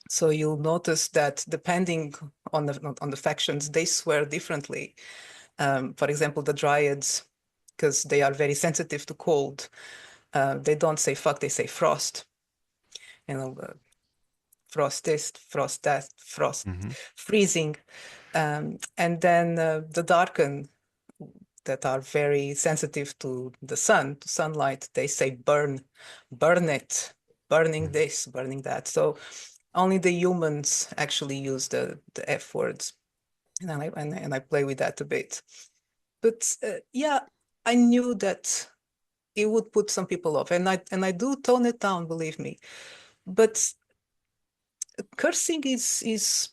So you'll notice that depending on the factions, they swear differently. For example, the Dryads, because they are very sensitive to cold, they don't say fuck, they say frost. Frost this, frost that, frost, freezing. And then the Darken, that are very sensitive to the sun, to sunlight, they say burn, burn it, burning this, burning that. So only the humans actually use the F words. And I play with that a bit. But yeah, I knew that it would put some people off, and I do tone it down, believe me. But cursing is,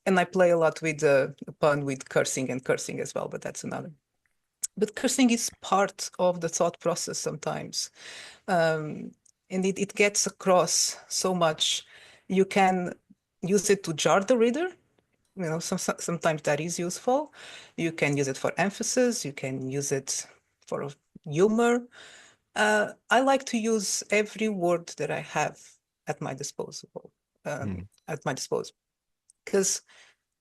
and I play a lot with the pun with cursing and cursing as well, but that's another. But cursing is part of the thought process sometimes, and it gets across so much. You can use it to jar the reader. Sometimes that is useful. You can use it for emphasis. You can use it for humor. I like to use every word that I have at my disposal, because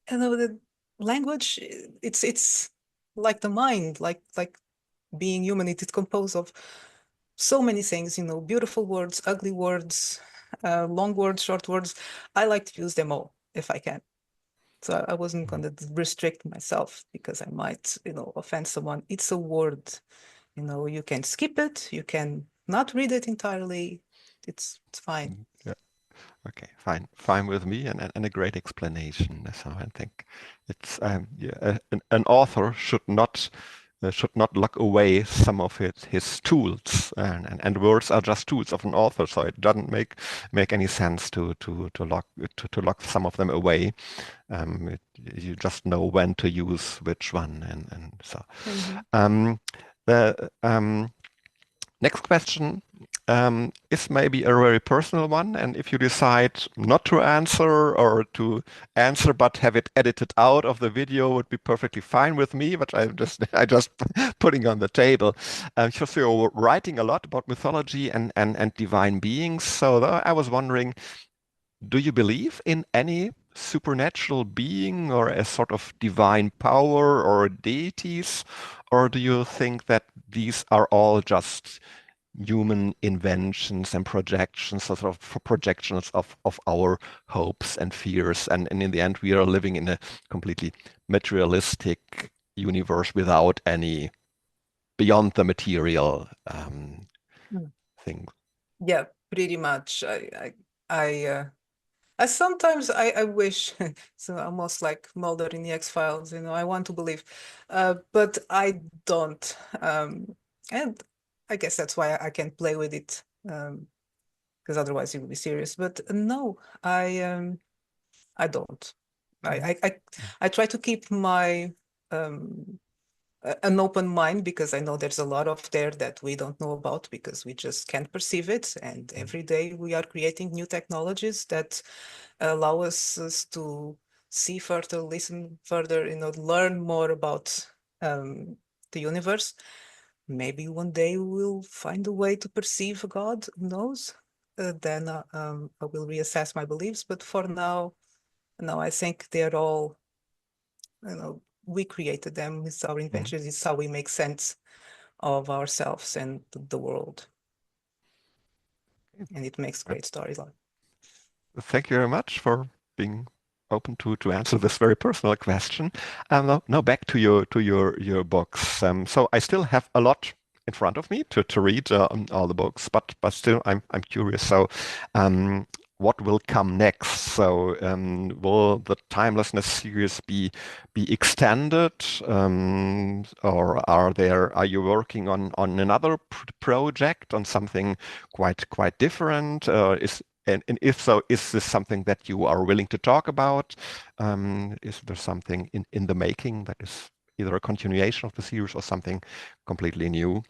the language, it's like the mind, like being human. It is composed of so many things. Beautiful words, ugly words, long words, short words. I like to use them all if I can. So I wasn't going to restrict myself because I might, offend someone. It's a word. You can skip it. You can not read it entirely. It's fine. Yeah. Okay, fine with me, and a great explanation. So I think it's an author should not lock away some of his tools, and words are just tools of an author. So it doesn't make any sense to lock some of them away. You just know when to use which one, and so. The next question is maybe a very personal one, and if you decide not to answer or to answer but have it edited out of the video, would be perfectly fine with me. But I just putting on the table. So you're writing a lot about mythology and divine beings. So I was wondering, do you believe in any supernatural being or a sort of divine power or deities, or do you think that these are all just human inventions and projections, sort of projections of our hopes and fears, and in the end we are living in a completely materialistic universe without any beyond the material thing? Yeah, pretty much. I sometimes I wish, so almost like Mulder in the X-Files, I want to believe, but I don't. And I guess that's why I can play with it, because otherwise it would be serious. But no, I don't. I try to keep my an open mind, because I know there's a lot of there that we don't know about because we just can't perceive it. And every day we are creating new technologies that allow us to see further, listen further, learn more about the universe. Maybe one day we'll find a way to perceive God, who knows? Then I will reassess my beliefs. But for now, I think they're all, we created them. It's our inventions. It's how we make sense of ourselves and the world. And it makes great storyline. Thank you very much for being open to answer this very personal question. Now back to your books. So I still have a lot in front of me to read all the books, but still I'm curious. So what will come next? So will the Timelessness series be extended, or are you working on another project, on something quite different? And if so, is this something that you are willing to talk about? Is there something in the making that is either a continuation of the series or something completely new?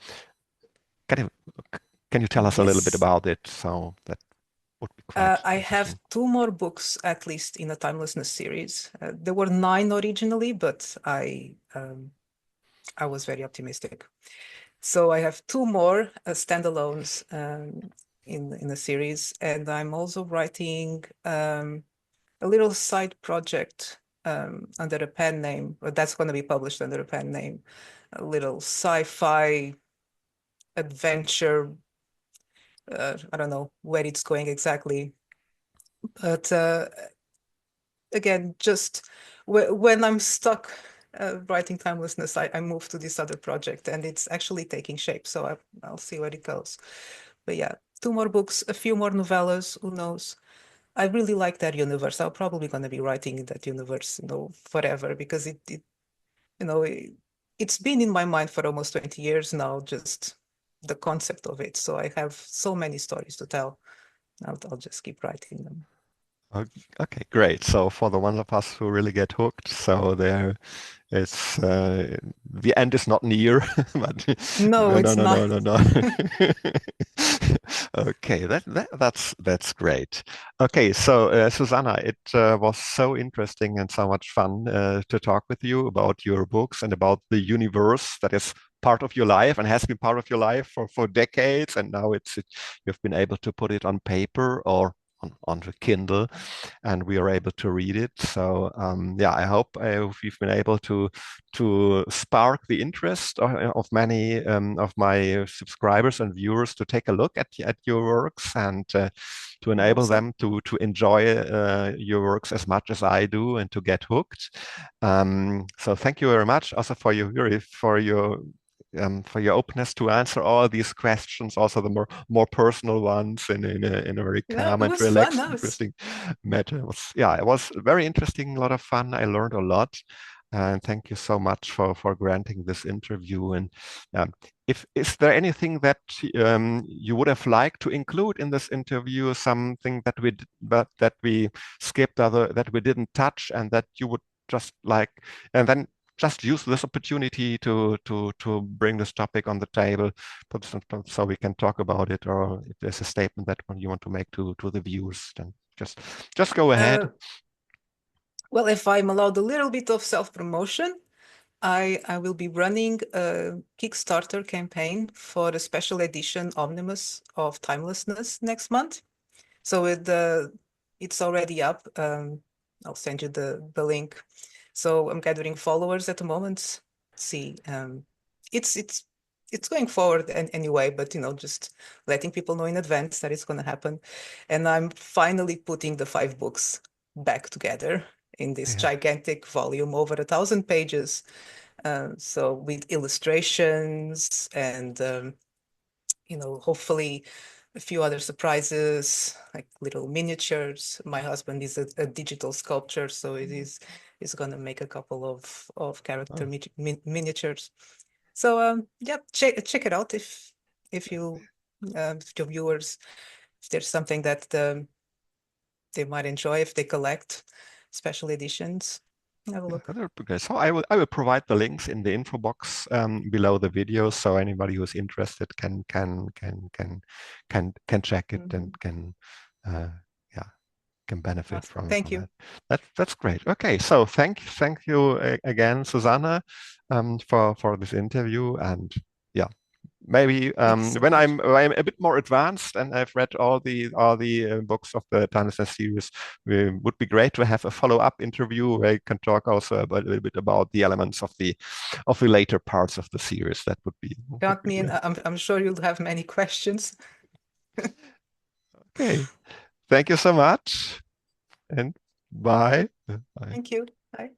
Can you tell us a little bit about it? So that would be quite I have 2 more books, at least, in the Timelessness series. There were 9 originally, but I was very optimistic. So I have 2 more standalones in the series, and I'm also writing a little side project under a pen name, but that's going to be published under a pen name, a little sci-fi adventure. I don't know where it's going exactly, but again, just when I'm stuck writing Timelessness, I move to this other project, and it's actually taking shape. So I'll see where it goes. But yeah, 2 more books, a few more novellas. Who knows? I really like that universe. I'm probably going to be writing in that universe, forever, because it's been in my mind for almost 20 years now, just the concept of it. So I have so many stories to tell. I'll just keep writing them. Okay, great. So for the ones of us who really get hooked, so it's the end is not near, but no, it's not. No. Okay, that's great. Okay, so Susana, it was so interesting and so much fun to talk with you about your books and about the universe that is part of your life and has been part of your life for decades, and now you've been able to put it on paper or on the Kindle, and we are able to read it. So yeah, I hope we've been able to spark the interest of many of my subscribers and viewers to take a look at your works, and to enable them to enjoy your works as much as I do and to get hooked. So thank you very much also for your openness to answer all these questions, also the more personal ones in a very calm and relaxed, interesting matter. It was very interesting, a lot of fun. I learned a lot, and thank you so much for granting this interview. And is there anything that you would have liked to include in this interview? Something that we skipped, that we didn't touch, and that you would just like, and then just use this opportunity to bring this topic on the table, so we can talk about it, or if there's a statement that you want to make to the viewers, then just go ahead. Well, if I'm allowed a little bit of self-promotion, I will be running a Kickstarter campaign for a special edition omnibus of Timelessness next month. So it's already up. I'll send you the link. So I'm gathering followers at the moment. See, it's going forward anyway, but just letting people know in advance that it's going to happen. And I'm finally putting the 5 books back together in this gigantic volume, over 1,000 pages. So with illustrations and hopefully a few other surprises, like little miniatures. My husband is a digital sculptor, so is going to make a couple of character miniatures. So yeah, check it out if your viewers, if there's something that they might enjoy, if they collect special editions. have a look. Okay, so I will provide the links in the info box below the video, so anybody who's interested can check it and can benefit Awesome. from Thank you. that. That's great. Okay, so thank you again, Susana, for this interview, and yeah. Maybe when I'm a bit more advanced and I've read all the books of the Timelessness series, it would be great to have a follow-up interview where I can talk also a little bit about the elements of the later parts of the series. That would be. Count me in. I'm sure you'll have many questions. Okay, thank you so much, and bye. Thank you. Bye.